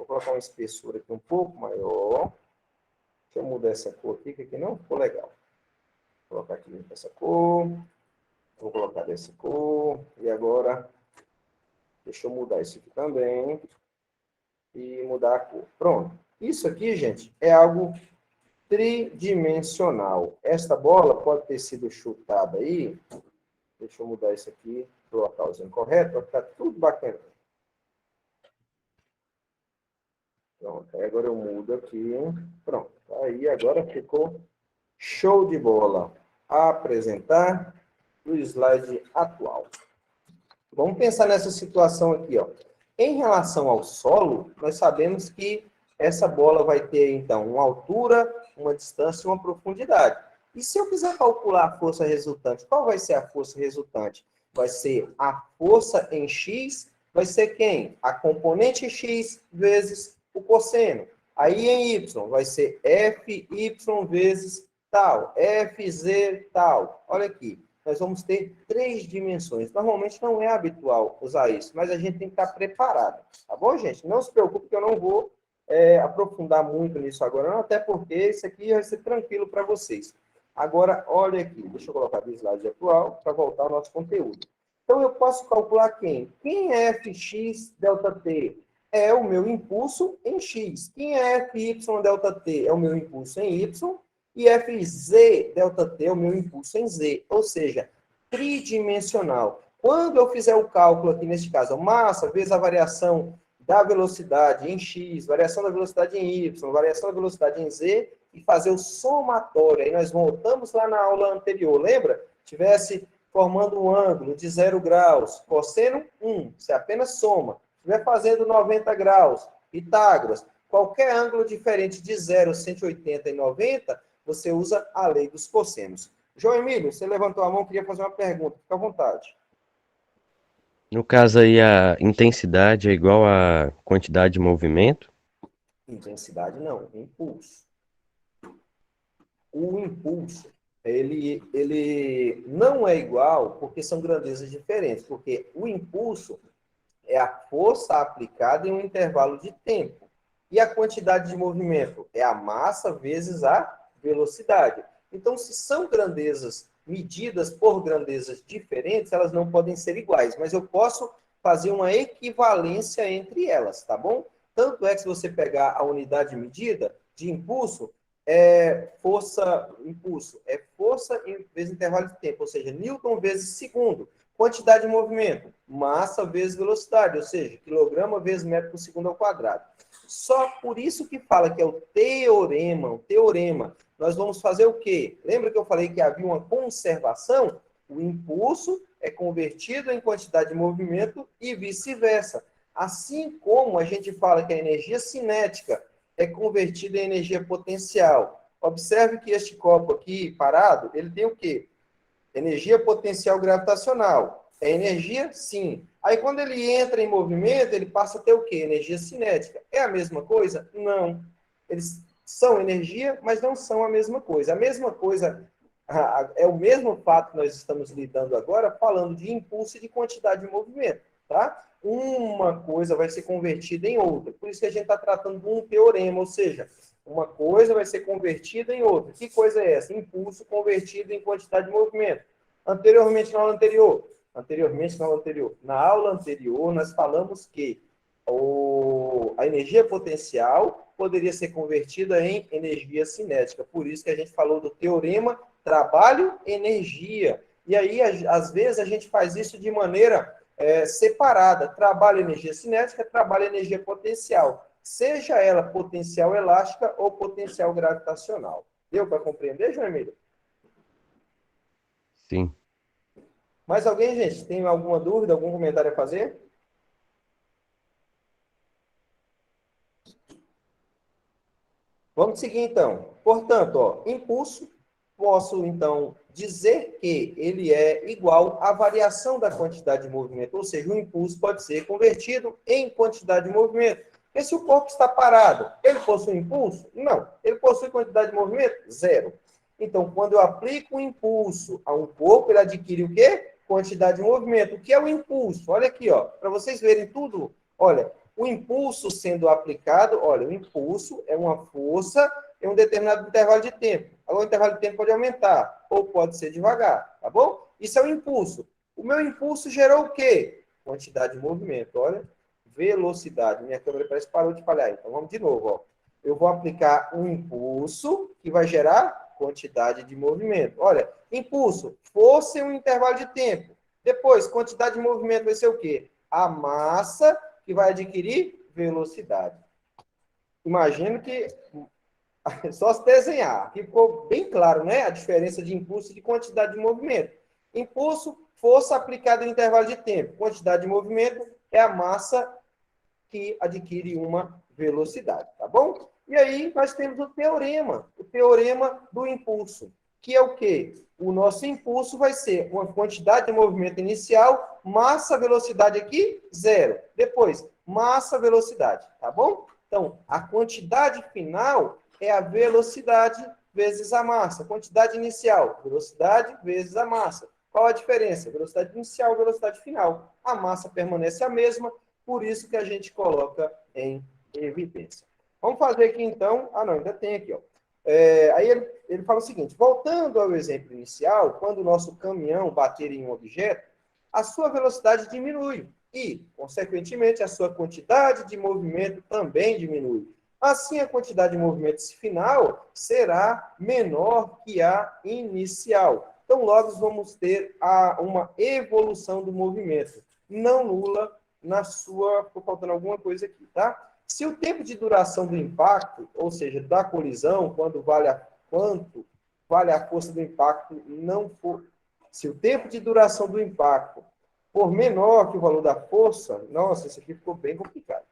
Vou colocar uma espessura aqui um pouco maior. Deixa eu mudar essa cor aqui, que aqui não ficou legal. Vou colocar aqui essa cor. Vou colocar dessa cor. E agora, deixa eu mudar isso aqui também. E mudar a cor. Pronto. Isso aqui, gente, é algo tridimensional. Esta bola pode ter sido chutada aí. Deixa eu mudar isso aqui para o localzinho correto, para ficar tudo bacana. Pronto, aí agora eu mudo aqui. Pronto, aí agora ficou show de bola. Apresentar o slide atual. Vamos pensar nessa situação aqui, ó. Em relação ao solo, nós sabemos que essa bola vai ter, então, uma altura, uma distância e uma profundidade. E se eu quiser calcular a força resultante, qual vai ser a força resultante? Vai ser a força em X, vai ser quem? A componente X vezes o cosseno. Aí em Y vai ser FY vezes tal, FZ tal. Olha aqui, nós vamos ter 3 dimensões. Normalmente não é habitual usar isso, mas a gente tem que estar preparado. Tá bom, gente? Não se preocupe que eu não vou aprofundar muito nisso agora, não, até porque isso aqui vai ser tranquilo para vocês. Agora, olha aqui, deixa eu colocar o slide atual para voltar ao nosso conteúdo. Então, eu posso calcular quem? Quem é Fx ΔT? É o meu impulso em X. Quem é Fy ΔT? É o meu impulso em Y. E Fz ΔT é o meu impulso em Z. Ou seja, tridimensional. Quando eu fizer o cálculo aqui, neste caso, massa vezes a variação da velocidade em X, variação da velocidade em Y, variação da velocidade em Z, e fazer o somatório. Aí nós voltamos lá na aula anterior, lembra? Tivesse formando um ângulo de 0 graus, cosseno 1, você apenas soma. Estiver fazendo 90 graus, Pitágoras, qualquer ângulo diferente de 0, 180 e 90, você usa a lei dos cossenos. João Emílio, você levantou a mão, queria fazer uma pergunta, fica à vontade. No caso aí, a intensidade é igual à quantidade de movimento? Intensidade não, impulso. O impulso, ele não é igual porque são grandezas diferentes, porque o impulso é a força aplicada em um intervalo de tempo. E a quantidade de movimento é a massa vezes a velocidade. Então, se são grandezas medidas por grandezas diferentes, elas não podem ser iguais, mas eu posso fazer uma equivalência entre elas, tá bom? Tanto é que se você pegar a unidade de medida de impulso, impulso é força vezes intervalo de tempo, ou seja, Newton vezes segundo. Quantidade de movimento, massa vezes velocidade, ou seja, quilograma vezes metro por segundo ao quadrado. Só por isso que fala que é o teorema, Nós vamos fazer o quê? Lembra que eu falei que havia uma conservação? O impulso é convertido em quantidade de movimento e vice-versa. Assim como a gente fala que a energia cinética é convertida em energia potencial. Observe que este copo aqui, parado, ele tem o quê? Energia potencial gravitacional. É energia? Sim. Aí, quando ele entra em movimento, ele passa a ter o quê? Energia cinética. É a mesma coisa? Não. Eles são energia, mas não são a mesma coisa. A mesma coisa é o mesmo fato que nós estamos lidando agora, falando de impulso e de quantidade de movimento, tá? Uma coisa vai ser convertida em outra. Por isso que a gente está tratando de um teorema, ou seja, uma coisa vai ser convertida em outra. Que coisa é essa? Impulso convertido em quantidade de movimento. Anteriormente, na aula anterior, nós falamos que a energia potencial poderia ser convertida em energia cinética. Por isso que a gente falou do teorema trabalho-energia. E aí, às vezes, a gente faz isso de maneira separada. Trabalho-energia cinética, trabalho-energia potencial. Seja ela potencial elástica ou potencial gravitacional. Deu para compreender, João Emílio? Sim. Mais alguém, gente? Tem alguma dúvida, algum comentário a fazer? Vamos seguir, então. Portanto, ó, impulso, posso, então, dizer que ele é igual à variação da quantidade de movimento, ou seja, o impulso pode ser convertido em quantidade de movimento. Porque se o corpo está parado, ele possui impulso? Não. Ele possui quantidade de movimento? Zero. Então, quando eu aplico um impulso a um corpo, ele adquire o quê? Quantidade de movimento. O que é o impulso? Olha aqui, ó, para vocês verem tudo. Olha, O impulso sendo aplicado, olha, o impulso é uma força em um determinado intervalo de tempo. Agora, o intervalo de tempo pode aumentar, ou pode ser devagar, tá bom? Isso é o impulso. O meu impulso gerou o quê? Quantidade de movimento, olha. Velocidade. Minha câmera parece que parou de falhar. Então, vamos de novo, ó. Eu vou aplicar um impulso que vai gerar quantidade de movimento. Olha, impulso, força em um intervalo de tempo. Depois, quantidade de movimento vai ser o quê? A massa que vai adquirir velocidade. Imagino que só se desenhar. Aqui ficou bem claro, né? A diferença de impulso e de quantidade de movimento. Impulso, força aplicada em intervalo de tempo. Quantidade de movimento é a massa que adquire uma velocidade, tá bom? E aí nós temos o teorema do impulso, que é o quê? O nosso impulso vai ser uma quantidade de movimento inicial, massa, velocidade aqui, zero. Depois, massa, velocidade, tá bom? Então, a quantidade final é a velocidade vezes a massa. Quantidade inicial, velocidade vezes a massa. Qual a diferença? Velocidade inicial, velocidade final. A massa permanece a mesma, por isso que a gente coloca em evidência. Vamos fazer aqui, então... Ah, não, ainda tem aqui, ó. Aí ele fala o seguinte, voltando ao exemplo inicial, quando o nosso caminhão bater em um objeto, a sua velocidade diminui e, consequentemente, a sua quantidade de movimento também diminui. Assim, a quantidade de movimento final será menor que a inicial. Então, logo vamos ter uma evolução do movimento, não nula na sua... Estou faltando alguma coisa aqui, tá? Se o tempo de duração do impacto, ou seja, da colisão, quanto vale a força do impacto, não for... Se o tempo de duração do impacto for menor que o valor da força, nossa, isso aqui ficou bem complicado.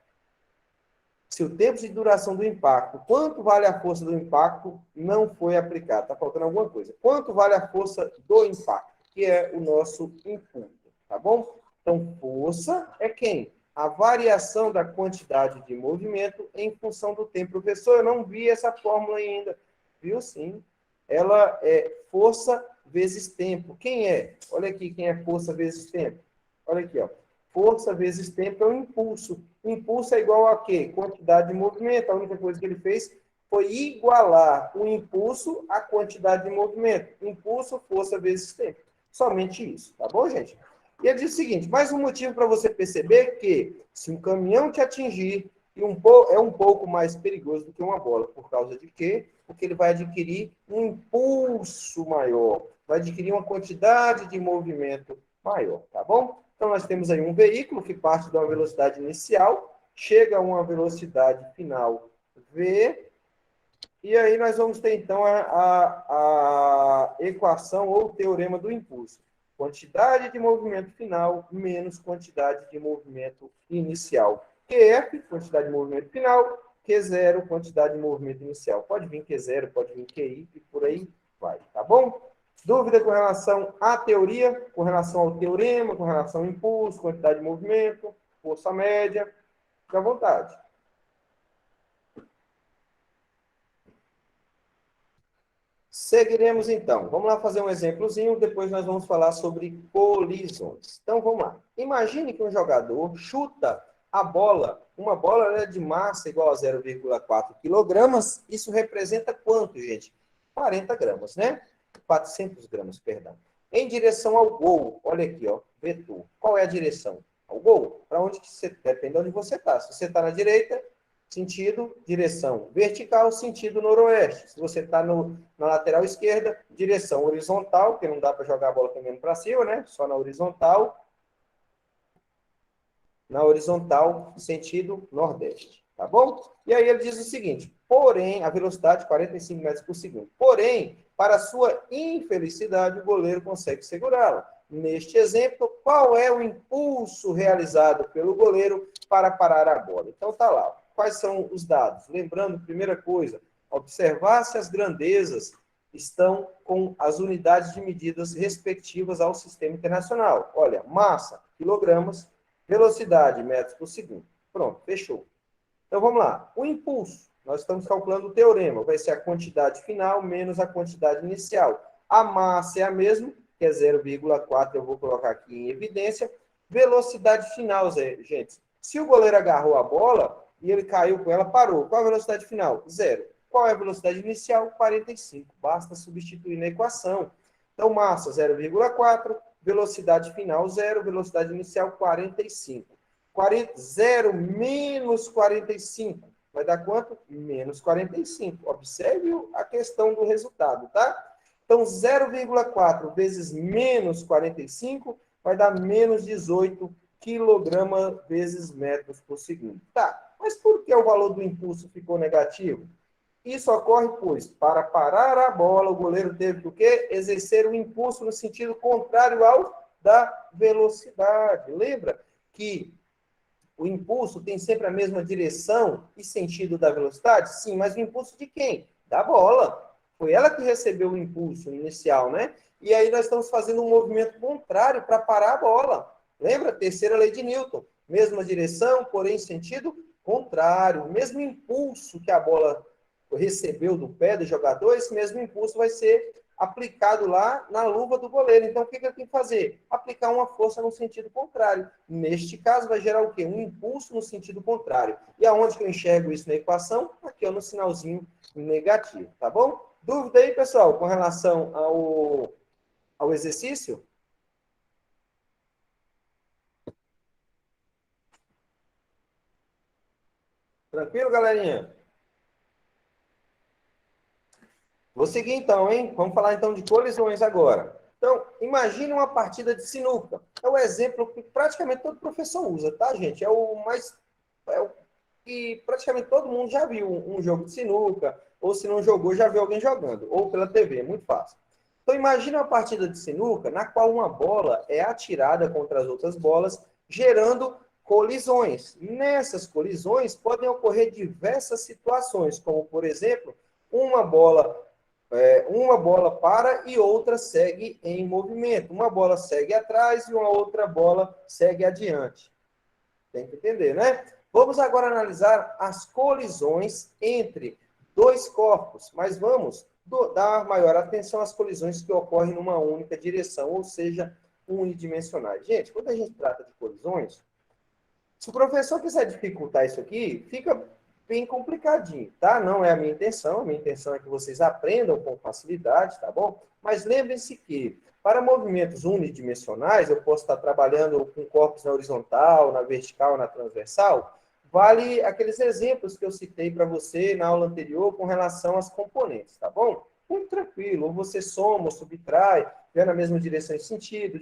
Se o tempo de duração do impacto, quanto vale a força do impacto, não foi aplicado. Está faltando alguma coisa. Quanto vale a força do impacto, que é o nosso impulso, tá bom? Então, força é quem? A variação da quantidade de movimento em função do tempo. Professor, eu não vi essa fórmula ainda. Viu sim. Ela é força vezes tempo. Quem é? Olha aqui quem é força vezes tempo. Olha aqui, ó. Força vezes tempo é o impulso. Impulso é igual a quê? Quantidade de movimento. A única coisa que ele fez foi igualar o impulso à quantidade de movimento. Impulso, força vezes tempo. Somente isso. Tá bom, gente? E ele diz o seguinte, mais um motivo para você perceber que se um caminhão te atingir, é um pouco mais perigoso do que uma bola. Por causa de quê? Porque ele vai adquirir um impulso maior. Vai adquirir uma quantidade de movimento maior. Tá bom? Então, nós temos aí um veículo que parte de uma velocidade inicial, chega a uma velocidade final V, e aí nós vamos ter, então, a equação ou teorema do impulso. Quantidade de movimento final menos quantidade de movimento inicial. QF, quantidade de movimento final, Q0, quantidade de movimento inicial. Pode vir Q0, pode vir QI, e por aí vai, tá bom? Dúvida com relação à teoria, com relação ao teorema, com relação ao impulso, quantidade de movimento, força média? Fique à vontade. Seguiremos, então. Vamos lá fazer um exemplozinho, depois nós vamos falar sobre colisões. Então, vamos lá. Imagine que um jogador chuta a bola, uma bola, né, de massa igual a 0,4 quilogramas. Isso representa quanto, gente? 40 gramas, né? 400 gramas, perdão. Em direção ao gol. Olha aqui, ó, vetor. Qual é a direção? Ao gol. Para onde que você... Depende de onde você está. Se você está na direita, sentido, direção vertical, sentido noroeste. Se você está na lateral esquerda, direção horizontal, porque não dá para jogar a bola caminhando para cima, né? Só na horizontal. Na horizontal, sentido nordeste. Tá bom? E aí ele diz o seguinte, porém, a velocidade 45 metros por segundo. Porém, para sua infelicidade, o goleiro consegue segurá-la. Neste exemplo, qual é o impulso realizado pelo goleiro para parar a bola? Então, tá lá. Quais são os dados? Lembrando, primeira coisa, observar se as grandezas estão com as unidades de medidas respectivas ao sistema internacional. Olha, massa, quilogramas, velocidade, metros por segundo. Pronto, fechou. Então, vamos lá. O impulso, nós estamos calculando o teorema, vai ser a quantidade final menos a quantidade inicial. A massa é a mesma, que é 0,4, eu vou colocar aqui em evidência. Velocidade final, gente, Se o goleiro agarrou a bola e ele caiu com ela, parou. Qual a velocidade final? 0. Qual é a velocidade inicial? 45. Basta substituir na equação. Então, massa 0,4, velocidade final 0, velocidade inicial 45. 0 menos 45 vai dar quanto? Menos 45. Observe a questão do resultado, tá? Então, 0,4 vezes menos 45 vai dar menos 18 quilograma vezes metros por segundo. Tá, mas por que o valor do impulso ficou negativo? Isso ocorre, pois, para parar a bola, o goleiro teve que o quê? Exercer o impulso no sentido contrário ao da velocidade. Lembra que o impulso tem sempre a mesma direção e sentido da velocidade? Sim, mas o impulso de quem? Da bola. Foi ela que recebeu o impulso inicial, né? E aí nós estamos fazendo um movimento contrário para parar a bola. Lembra? Terceira lei de Newton. Mesma direção, porém sentido contrário. O mesmo impulso que a bola recebeu do pé do jogador, esse mesmo impulso vai ser aplicado lá na luva do goleiro. Então, o que ele tem que fazer? Aplicar uma força no sentido contrário. Neste caso, vai gerar o quê? Um impulso no sentido contrário. E aonde que eu enxergo isso na equação? Aqui, ó, no sinalzinho negativo, tá bom? Dúvida aí, pessoal, com relação ao exercício? Tranquilo, galerinha? Vou seguir então, hein? Vamos falar então de colisões agora. Então, imagine uma partida de sinuca. É o exemplo que praticamente todo professor usa, tá, gente? É o que praticamente todo mundo já viu um jogo de sinuca, ou se não jogou, já viu alguém jogando, ou pela TV, é muito fácil. Então, imagine uma partida de sinuca na qual uma bola é atirada contra as outras bolas, gerando colisões. Nessas colisões podem ocorrer diversas situações, como, por exemplo, uma bola uma bola para e outra segue em movimento. Uma bola segue atrás e uma outra bola segue adiante. Tem que entender, né? Vamos agora analisar as colisões entre dois corpos, mas vamos dar maior atenção às colisões que ocorrem numa única direção, ou seja, unidimensionais. Gente, quando a gente trata de colisões, se o professor quiser dificultar isso aqui, fica bem complicadinho, tá? Não é a minha intenção é que vocês aprendam com facilidade, tá bom? Mas lembrem-se que, para movimentos unidimensionais, eu posso estar trabalhando com corpos na horizontal, na vertical, na transversal, vale aqueles exemplos que eu citei para você na aula anterior com relação às componentes, tá bom? Muito tranquilo, ou você soma ou subtrai, vê na mesma direção em sentido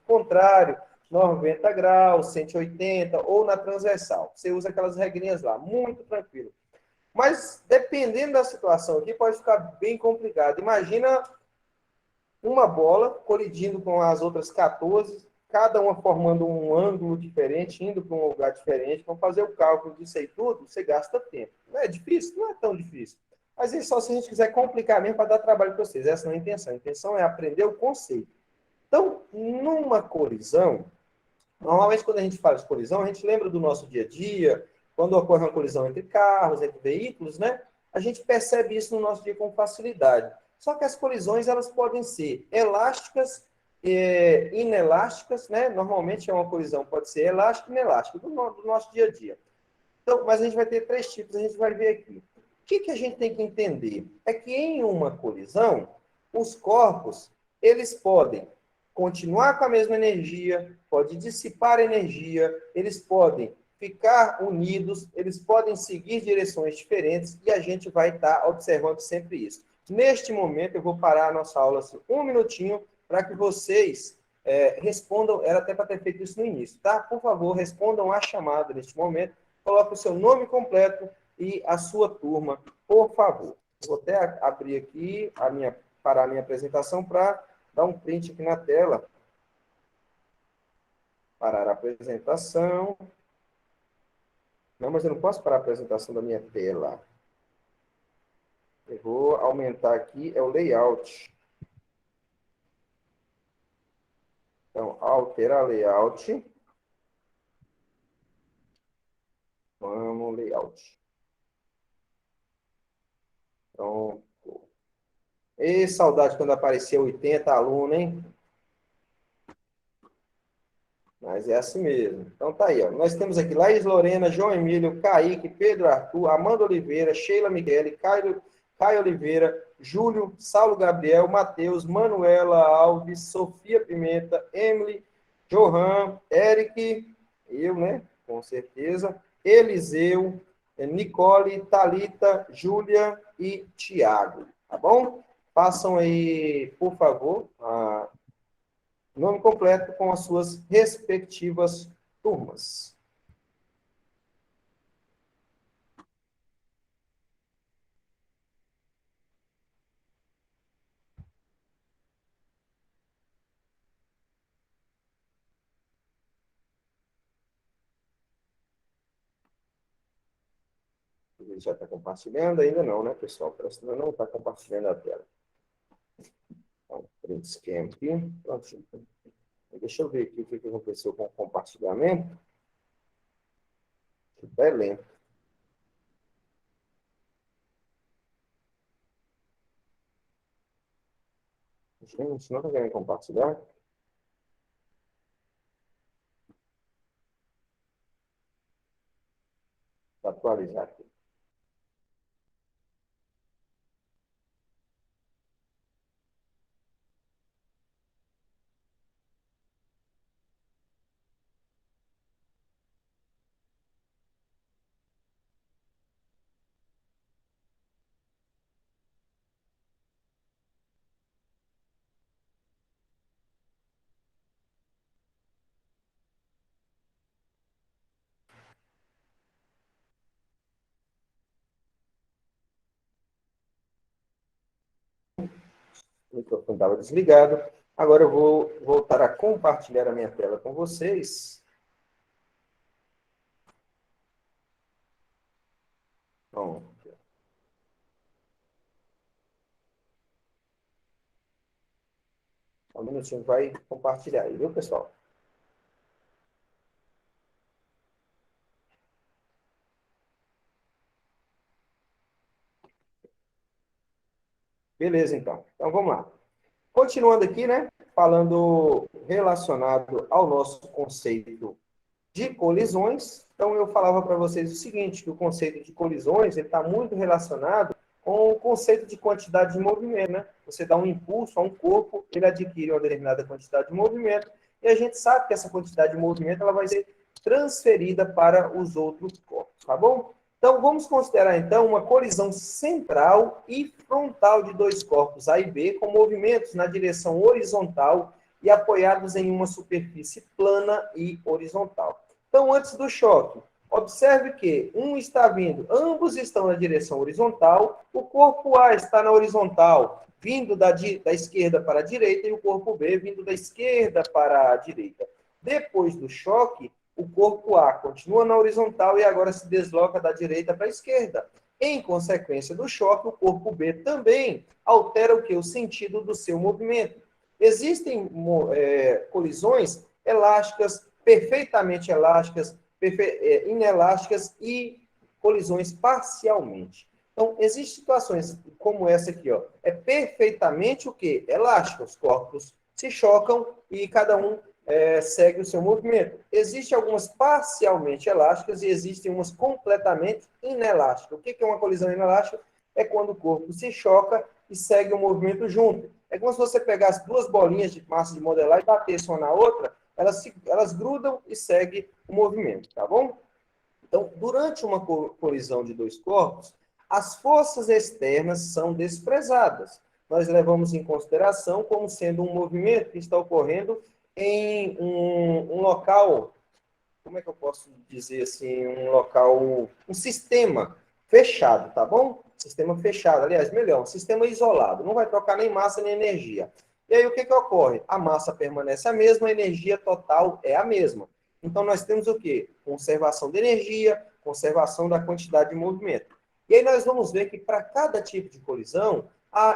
contrário, 90 graus, 180, ou na transversal. Você usa aquelas regrinhas lá, muito tranquilo. Mas, dependendo da situação aqui, pode ficar bem complicado. Imagina uma bola colidindo com as outras 14, cada uma formando um ângulo diferente, indo para um lugar diferente. Para fazer o cálculo disso aí tudo, você gasta tempo. Não é difícil? Não é tão difícil. Mas é só se a gente quiser complicar mesmo para dar trabalho para vocês. Essa não é a intenção. A intenção é aprender o conceito. Então, numa colisão, normalmente, quando a gente fala de colisão, a gente lembra do nosso dia a dia, quando ocorre uma colisão entre carros, entre veículos, né? A gente percebe isso no nosso dia com facilidade. Só que as colisões, elas podem ser elásticas, inelásticas, né? Normalmente, uma colisão pode ser elástica e inelástica, do nosso dia a dia. Então, mas a gente vai ter três tipos, a gente vai ver aqui. O que a gente tem que entender? É que em uma colisão, os corpos, eles podem continuar com a mesma energia, pode dissipar energia, eles podem ficar unidos, eles podem seguir direções diferentes e a gente vai estar observando sempre isso. Neste momento, eu vou parar a nossa aula assim, um minutinho para que vocês respondam, era até para ter feito isso no início, tá? Por favor, respondam a chamada neste momento, coloque o seu nome completo e a sua turma, por favor. Vou até abrir aqui parar a minha apresentação para dar um print aqui na tela. Parar a apresentação. Não, mas eu não posso parar a apresentação da minha tela. Eu vou aumentar aqui, é o layout. Então, alterar layout. Vamos, layout. Pronto. E saudade quando aparecia 80 alunos, hein? Mas é assim mesmo. Então tá aí, ó. Nós temos aqui Laís Lorena, João Emílio, Kaique, Pedro Arthur, Amanda Oliveira, Sheila Michele, Caio Oliveira, Júlio, Saulo Gabriel, Matheus, Manuela Alves, Sofia Pimenta, Emily, Johan, Eric, eu, né? Com certeza, Eliseu, Nicole, Thalita, Júlia e Tiago, tá bom? Passam aí, por favor, o nome completo com as suas respectivas turmas. Ele já está compartilhando? Ainda não, né, pessoal? Parece que ainda não está compartilhando a tela. Então, print scan aqui. Pronto. Deixa eu ver aqui o que aconteceu com o compartilhamento. Está lento. Gente, não está querendo compartilhar? Vou atualizar aqui. O microfone estava desligado. Agora eu vou voltar a compartilhar a minha tela com vocês. Bom, um minutinho, vai compartilhar aí, viu, pessoal? Beleza, então. Então, vamos lá. Continuando aqui, né? Falando relacionado ao nosso conceito de colisões. Então, eu falava para vocês o seguinte, que o conceito de colisões está muito relacionado com o conceito de quantidade de movimento, né? Você dá um impulso a um corpo, ele adquire uma determinada quantidade de movimento, e a gente sabe que essa quantidade de movimento ela vai ser transferida para os outros corpos, tá bom? Então, vamos considerar, então, uma colisão central e frontal de dois corpos A e B com movimentos na direção horizontal e apoiados em uma superfície plana e horizontal. Então, antes do choque, observe que um está vindo, ambos estão na direção horizontal, o corpo A está na horizontal, vindo da esquerda para a direita, e o corpo B vindo da esquerda para a direita. Depois do choque, o corpo A continua na horizontal e agora se desloca da direita para a esquerda. Em consequência do choque, o corpo B também altera o que? O sentido do seu movimento. Existem colisões elásticas, perfeitamente elásticas, inelásticas e colisões parcialmente. Então, existem situações como essa aqui, ó, é perfeitamente o quê? Elástica. Os corpos se chocam e cada um segue o seu movimento. Existem algumas parcialmente elásticas e existem umas completamente inelásticas. O que é uma colisão inelástica? É quando o corpo se choca e segue o movimento junto. É como se você pegasse duas bolinhas de massa de modelar e batesse uma na outra, elas grudam e seguem o movimento, tá bom? Então, durante uma colisão de dois corpos, as forças externas são desprezadas. Nós levamos em consideração como sendo um movimento que está ocorrendo em um local, como é que eu posso dizer assim, um sistema fechado, tá bom? Sistema fechado, aliás, melhor, um sistema isolado, não vai trocar nem massa nem energia. E aí o que ocorre? A massa permanece a mesma, a energia total é a mesma. Então nós temos o quê? Conservação de energia, conservação da quantidade de movimento. E aí nós vamos ver que para cada tipo de colisão,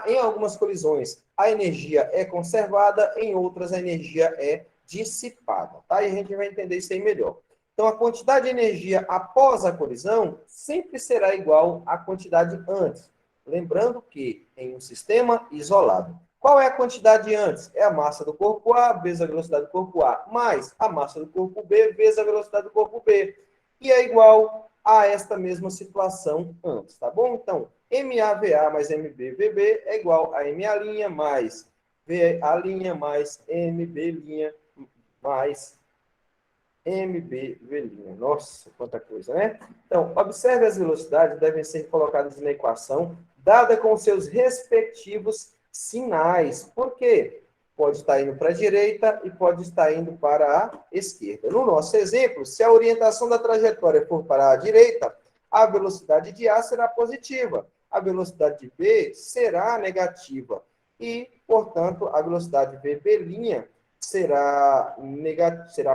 em algumas colisões a energia é conservada, em outras a energia é dissipada, tá? E a gente vai entender isso aí melhor. Então, a quantidade de energia após a colisão sempre será igual à quantidade antes. Lembrando que, em um sistema isolado, Qual é a quantidade antes? É a massa do corpo A vezes a velocidade do corpo A, mais a massa do corpo B vezes a velocidade do corpo B. E é igual a esta mesma situação antes, tá bom? Então, MAVA mais MBVB é igual a MA' mais VA' mais MB' mais MBV'. Nossa, quanta coisa, né? Então, observe as velocidades devem ser colocadas na equação, dada com seus respectivos sinais. Por quê? Pode estar indo para a direita e pode estar indo para a esquerda. No nosso exemplo, se a orientação da trajetória for para a direita, a velocidade de A será positiva, a velocidade de B será negativa e, portanto, a velocidade VB' será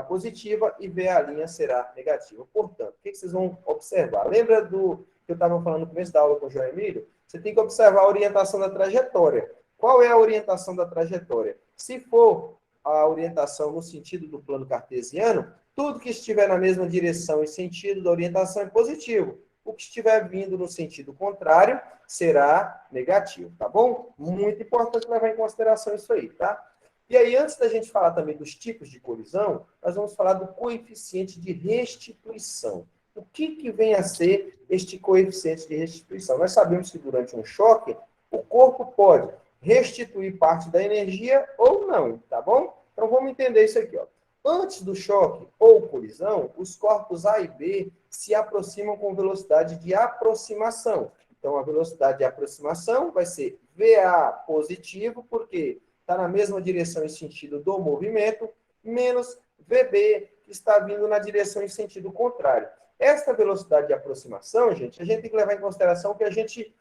positiva e VA' será negativa. Portanto, o que vocês vão observar? Lembra do que eu estava falando no começo da aula com o João Emílio? Você tem que observar a orientação da trajetória. Qual é a orientação da trajetória? Se for a orientação no sentido do plano cartesiano, tudo que estiver na mesma direção e sentido da orientação é positivo. O que estiver vindo no sentido contrário será negativo, tá bom? Muito importante levar em consideração isso aí, tá? E aí, antes da gente falar também dos tipos de colisão, nós vamos falar do coeficiente de restituição. O que vem a ser este coeficiente de restituição? Nós sabemos que durante um choque, o corpo pode restituir parte da energia ou não, tá bom? Então, vamos entender isso aqui, ó. Antes do choque ou colisão, os corpos A e B se aproximam com velocidade de aproximação. Então, a velocidade de aproximação vai ser VA positivo, porque está na mesma direção e sentido do movimento, menos VB, que está vindo na direção e sentido contrário. Esta velocidade de aproximação, gente, a gente tem que levar em consideração que a gente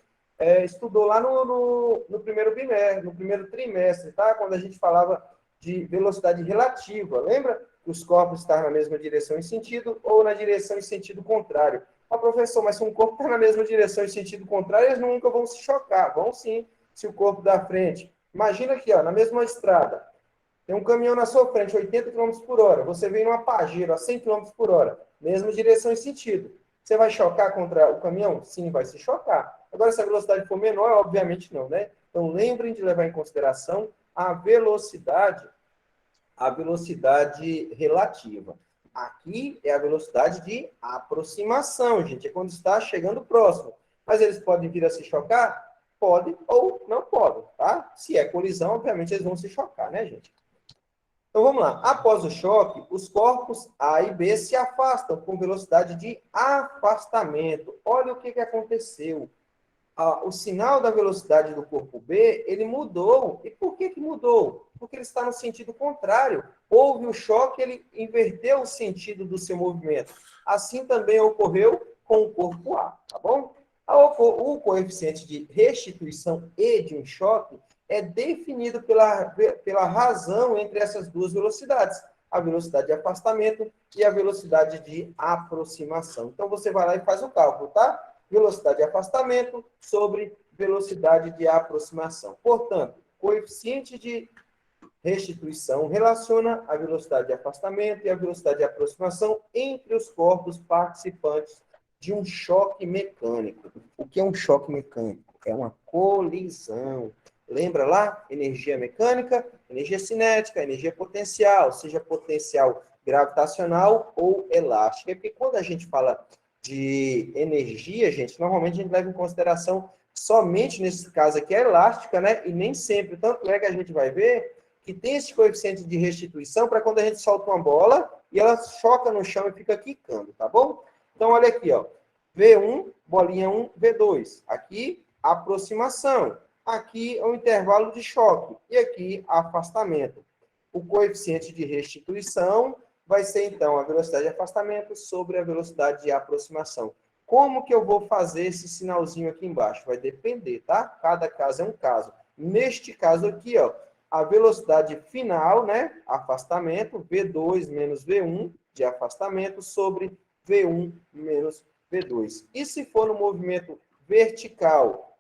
estudou lá no primeiro bimestre, no primeiro trimestre, tá? Quando a gente falava de velocidade relativa. Lembra que os corpos estão na mesma direção e sentido ou na direção e sentido contrário? Ah, professor, mas se um corpo está na mesma direção e sentido contrário, eles nunca vão se chocar. Vão sim, se o corpo da frente. Imagina aqui, ó, na mesma estrada. Tem um caminhão na sua frente, 80 km por hora. Você vem numa Pajero a 100 km por hora. Mesma direção e sentido. Você vai chocar contra o caminhão? Sim, vai se chocar. Agora, se a velocidade for menor, obviamente não, né? Então, lembrem de levar em consideração a velocidade relativa. Aqui é a velocidade de aproximação, gente. É quando está chegando próximo. Mas eles podem vir a se chocar? Podem ou não podem, tá? Se é colisão, obviamente eles vão se chocar, né, gente? Então, vamos lá. Após o choque, os corpos A e B se afastam com velocidade de afastamento. Olha o que aconteceu. O sinal da velocidade do corpo B, ele mudou. E por que mudou? Porque ele está no sentido contrário. Houve o choque, ele inverteu o sentido do seu movimento. Assim também ocorreu com o corpo A, tá bom? O coeficiente de restituição e de um choque é definido pela razão entre essas duas velocidades. A velocidade de afastamento e a velocidade de aproximação. Então, você vai lá e faz o cálculo, tá? Velocidade de afastamento sobre velocidade de aproximação. Portanto, coeficiente de restituição relaciona a velocidade de afastamento e a velocidade de aproximação entre os corpos participantes de um choque mecânico. O que é um choque mecânico? É uma colisão. Lembra lá? Energia mecânica, energia cinética, energia potencial, seja potencial gravitacional ou elástica. Porque quando a gente fala de energia, gente, normalmente a gente leva em consideração somente nesse caso aqui a elástica, né? E nem sempre. Tanto é que a gente vai ver que tem esse coeficiente de restituição para quando a gente solta uma bola e ela choca no chão e fica quicando, tá bom? Então, olha aqui, ó. V1, bolinha 1, V2. Aqui, aproximação. Aqui é o intervalo de choque. E aqui, afastamento. O coeficiente de restituição vai ser, então, a velocidade de afastamento sobre a velocidade de aproximação. Como que eu vou fazer esse sinalzinho aqui embaixo? Vai depender, tá? Cada caso é um caso. Neste caso aqui, ó, a velocidade final, né? Afastamento, V2 menos V1 de afastamento sobre V1 menos V2. E se for no movimento vertical,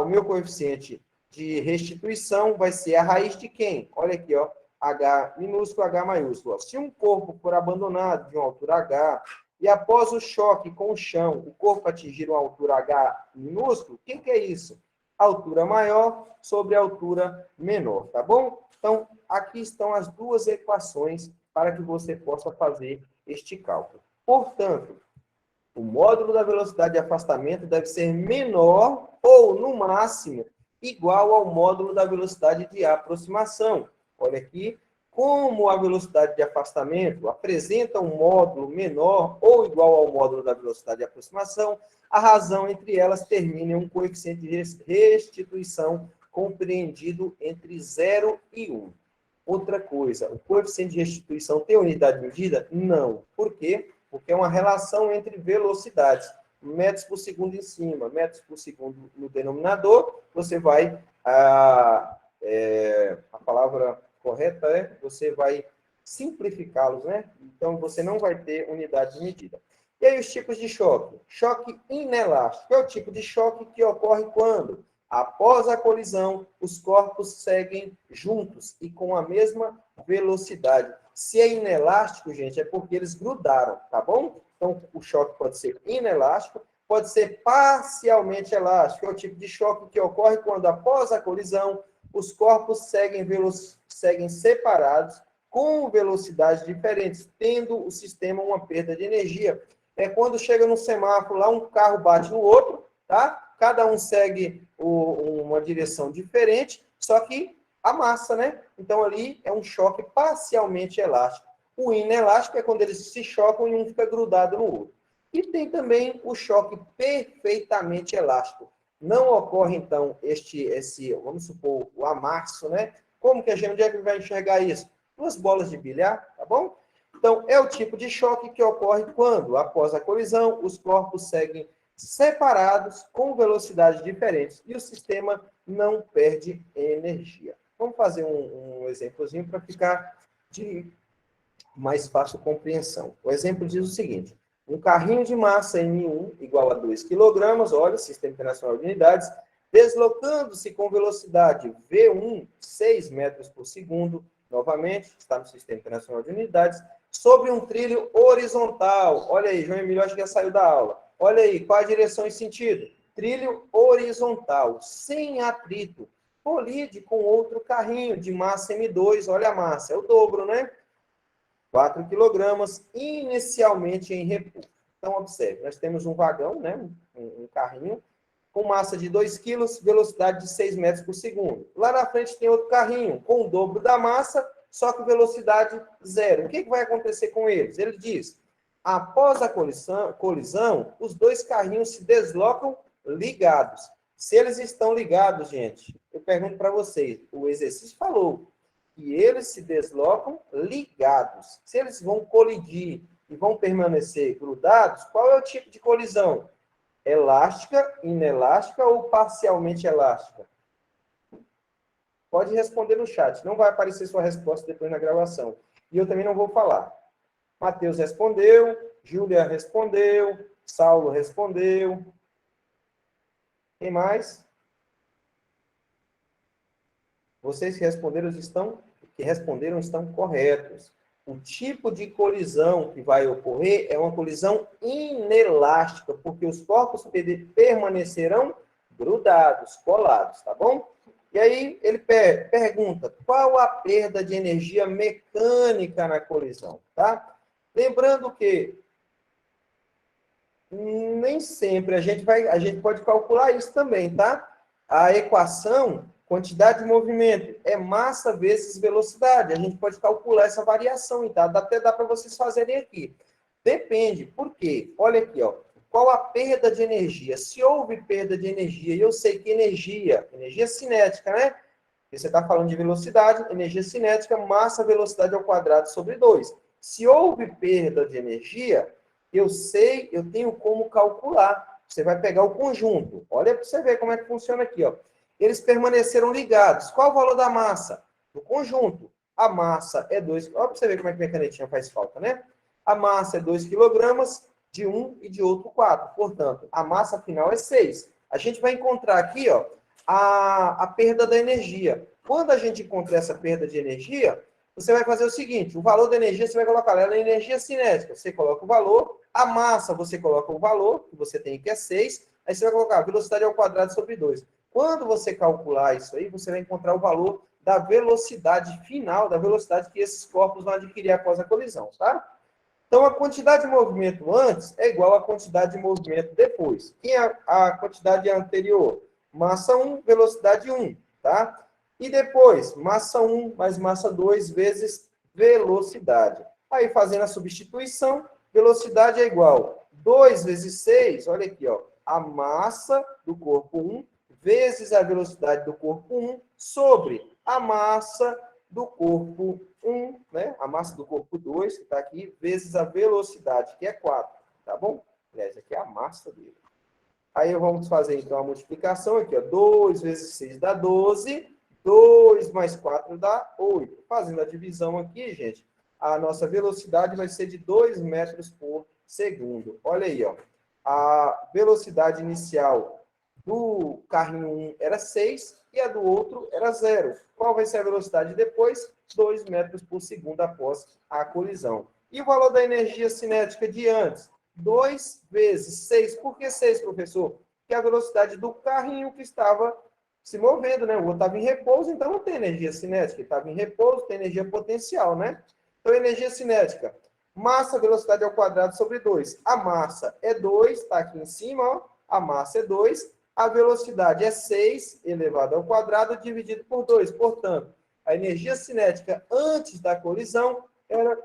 o meu coeficiente de restituição vai ser a raiz de quem? Olha aqui, ó. H minúsculo, H maiúsculo. Se um corpo for abandonado de uma altura H e após o choque com o chão, o corpo atingir uma altura H minúsculo, o que é isso? altura maior sobre altura menor, tá bom? Então, aqui estão as duas equações para que você possa fazer este cálculo. Portanto, o módulo da velocidade de afastamento deve ser menor ou, no máximo, igual ao módulo da velocidade de aproximação. Olha aqui, como a velocidade de afastamento apresenta um módulo menor ou igual ao módulo da velocidade de aproximação, a razão entre elas termina em um coeficiente de restituição compreendido entre 0 e 1. Outra coisa, o coeficiente de restituição tem unidade de medida? Não. Por quê? Porque é uma relação entre velocidades. Metros por segundo em cima, metros por segundo no denominador, você vai... a palavra correta é, você vai simplificá-los, né? Então, você não vai ter unidade de medida. E aí, os tipos de choque? Choque inelástico é o tipo de choque que ocorre quando, após a colisão, os corpos seguem juntos e com a mesma velocidade. Se é inelástico, gente, é porque eles grudaram, tá bom? Então, o choque pode ser inelástico, pode ser parcialmente elástico, é o tipo de choque que ocorre quando, após a colisão, os corpos seguem separados com velocidades diferentes, tendo o sistema uma perda de energia. É quando chega no semáforo, lá um carro bate no outro, tá? Cada um segue uma direção diferente, só que a massa, né? Então, ali é um choque parcialmente elástico. O inelástico é quando eles se chocam e um fica grudado no outro. E tem também o choque perfeitamente elástico. Não ocorre, então, vamos supor, o amasso, né? Como que a gente, onde é que vai enxergar isso? Duas bolas de bilhar, tá bom? Então, é o tipo de choque que ocorre quando, após a colisão, os corpos seguem separados com velocidades diferentes e o sistema não perde energia. Vamos fazer um exemplozinho para ficar de mais fácil compreensão. O exemplo diz o seguinte: um carrinho de massa M1 igual a 2 kg, olha, Sistema Internacional de Unidades, deslocando-se com velocidade V1, 6 metros por segundo, novamente, está no Sistema Internacional de Unidades, sobre um trilho horizontal. Olha aí, João Emílio, acho que já saiu da aula. Olha aí, qual a direção e sentido? Trilho horizontal, sem atrito. Colide com outro carrinho de massa M2, olha a massa, é o dobro, né? 4 kg, inicialmente em repouso. Então, observe, nós temos um vagão, né, um carrinho, com massa de 2 kg, velocidade de 6 metros por segundo. Lá na frente tem outro carrinho, com o dobro da massa, só que velocidade zero. O que vai acontecer com eles? Ele diz, após a colisão, os dois carrinhos se deslocam ligados. Se eles estão ligados, gente, eu pergunto para vocês, o exercício falou que eles se deslocam ligados. Se eles vão colidir e vão permanecer grudados, qual é o tipo de colisão? Elástica, inelástica ou parcialmente elástica? Pode responder no chat. Não vai aparecer sua resposta depois na gravação. E eu também não vou falar. Matheus respondeu, Júlia respondeu, Saulo respondeu. Quem mais? Vocês que responderam estão corretos. O tipo de colisão que vai ocorrer é uma colisão inelástica, porque os corpos permanecerão grudados, colados, tá bom? E aí ele pergunta, qual a perda de energia mecânica na colisão, tá? Lembrando que nem sempre a gente pode calcular isso também, tá? A equação, quantidade de movimento, é massa vezes velocidade. A gente pode calcular essa variação, tá? Até dá para vocês fazerem aqui. Depende. Por quê? Olha aqui, ó. Qual a perda de energia? Se houve perda de energia, e eu sei que energia cinética, né? Porque você está falando de velocidade, energia cinética, massa, velocidade ao quadrado sobre 2. Se houve perda de energia, eu sei, eu tenho como calcular. Você vai pegar o conjunto. Olha para você ver como é que funciona aqui, ó. Eles permaneceram ligados. Qual o valor da massa? Do conjunto. A massa é 2... Olha para você ver como é que minha canetinha faz falta, né? A massa é 2 kg, de um e de outro 4. Portanto, a massa final é 6. A gente vai encontrar aqui, ó, a perda da energia. Quando a gente encontrar essa perda de energia, você vai fazer o seguinte, o valor da energia, você vai colocar ela na energia cinética. Você coloca o valor, a massa, você coloca o valor, que você tem que é 6, Aí você vai colocar velocidade ao quadrado sobre 2. Quando você calcular isso aí, você vai encontrar o valor da velocidade final, da velocidade que esses corpos vão adquirir após a colisão, tá? Então, a quantidade de movimento antes é igual à quantidade de movimento depois. E a quantidade anterior? Massa 1, velocidade 1, tá? E depois, massa 1 mais massa 2 vezes velocidade. Aí, fazendo a substituição, velocidade é igual 2 vezes 6, olha aqui, ó, a massa do corpo 1 vezes a velocidade do corpo 1 sobre a massa do corpo 1, né? A massa do corpo 2, que está aqui, vezes a velocidade, que é 4, tá bom? Aliás, aqui é a massa dele. Aí vamos fazer, então, a multiplicação aqui, ó. 2 vezes 6 dá 12, 2 mais 4 dá 8. Fazendo a divisão aqui, gente, a nossa velocidade vai ser de 2 metros por segundo. Olha aí, ó. A velocidade inicial do carrinho 1 era 6 e a do outro era 0. Qual vai ser a velocidade depois? 2 metros por segundo após a colisão. E o valor da energia cinética de antes? 2 vezes 6. Por que 6, professor? Porque a velocidade do carrinho que estava se movendo, né? O outro estava em repouso, então não tem energia cinética. Ele estava em repouso, tem energia potencial, né? Então, energia cinética. Massa, velocidade ao quadrado sobre 2. A massa é 2, está aqui em cima, ó. A massa é 2. A velocidade é 6 elevado ao quadrado dividido por 2. Portanto, a energia cinética antes da colisão era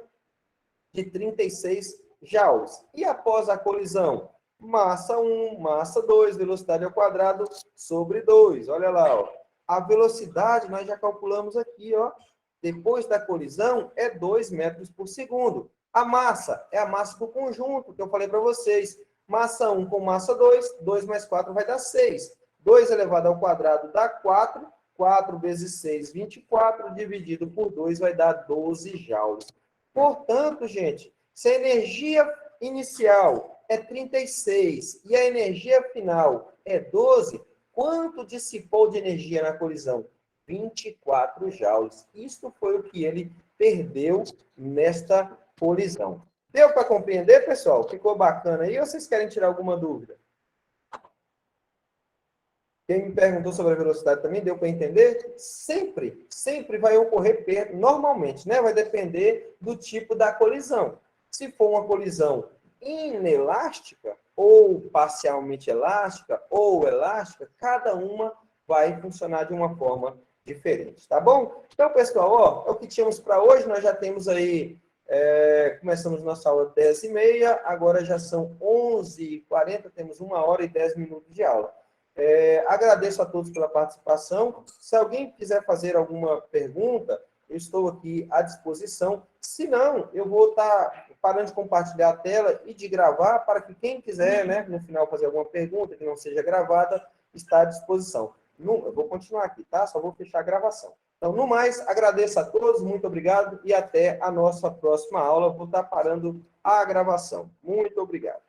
de 36 joules. E após a colisão? Massa 1, massa 2, velocidade ao quadrado sobre 2. Olha lá, ó. A velocidade nós já calculamos aqui, ó. Depois da colisão é 2 metros por segundo. A massa é a massa do conjunto, que eu falei para vocês. Massa 1 com massa 2, 2 mais 4 vai dar 6. 2 elevado ao quadrado dá 4. 4 vezes 6, 24, dividido por 2 vai dar 12 joules. Portanto, gente, se a energia inicial é 36 e a energia final é 12, quanto dissipou de energia na colisão? 24 joules. Isso foi o que ele perdeu nesta colisão. Deu para compreender, pessoal? Ficou bacana aí ou vocês querem tirar alguma dúvida? Quem me perguntou sobre a velocidade também, deu para entender? Sempre vai ocorrer perda, normalmente, né? Vai depender do tipo da colisão. Se for uma colisão inelástica, ou parcialmente elástica, ou elástica, cada uma vai funcionar de uma forma diferente, tá bom? Então, pessoal, ó, é o que tínhamos para hoje. Nós já temos aí, começamos nossa aula às 10h30, agora já são 11h40, temos 1h e 10 minutos de aula. Agradeço a todos pela participação. Se alguém quiser fazer alguma pergunta, eu estou aqui à disposição. Se não, eu vou estar parando de compartilhar a tela e de gravar para que quem quiser, né, no final fazer alguma pergunta que não seja gravada, está à disposição. Eu vou continuar aqui, tá? Só vou fechar a gravação. Então, no mais, agradeço a todos, muito obrigado e até a nossa próxima aula. Vou estar parando a gravação. Muito obrigado.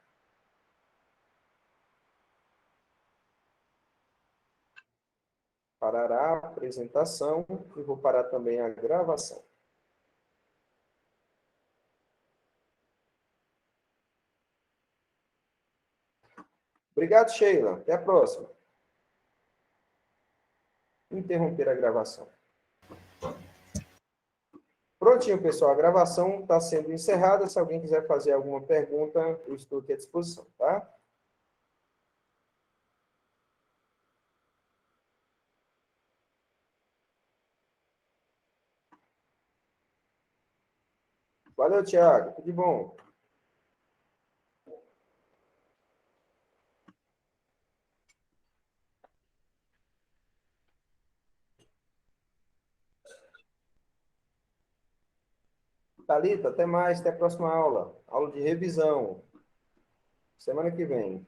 Parará a apresentação e vou parar também a gravação. Obrigado, Sheila. Até a próxima. Interromper a gravação. Prontinho, pessoal. A gravação está sendo encerrada. Se alguém quiser fazer alguma pergunta, eu estou aqui à disposição, tá? Valeu, Thiago. Tudo de bom. Thalita, até mais. Até a próxima aula. Aula de revisão. Semana que vem.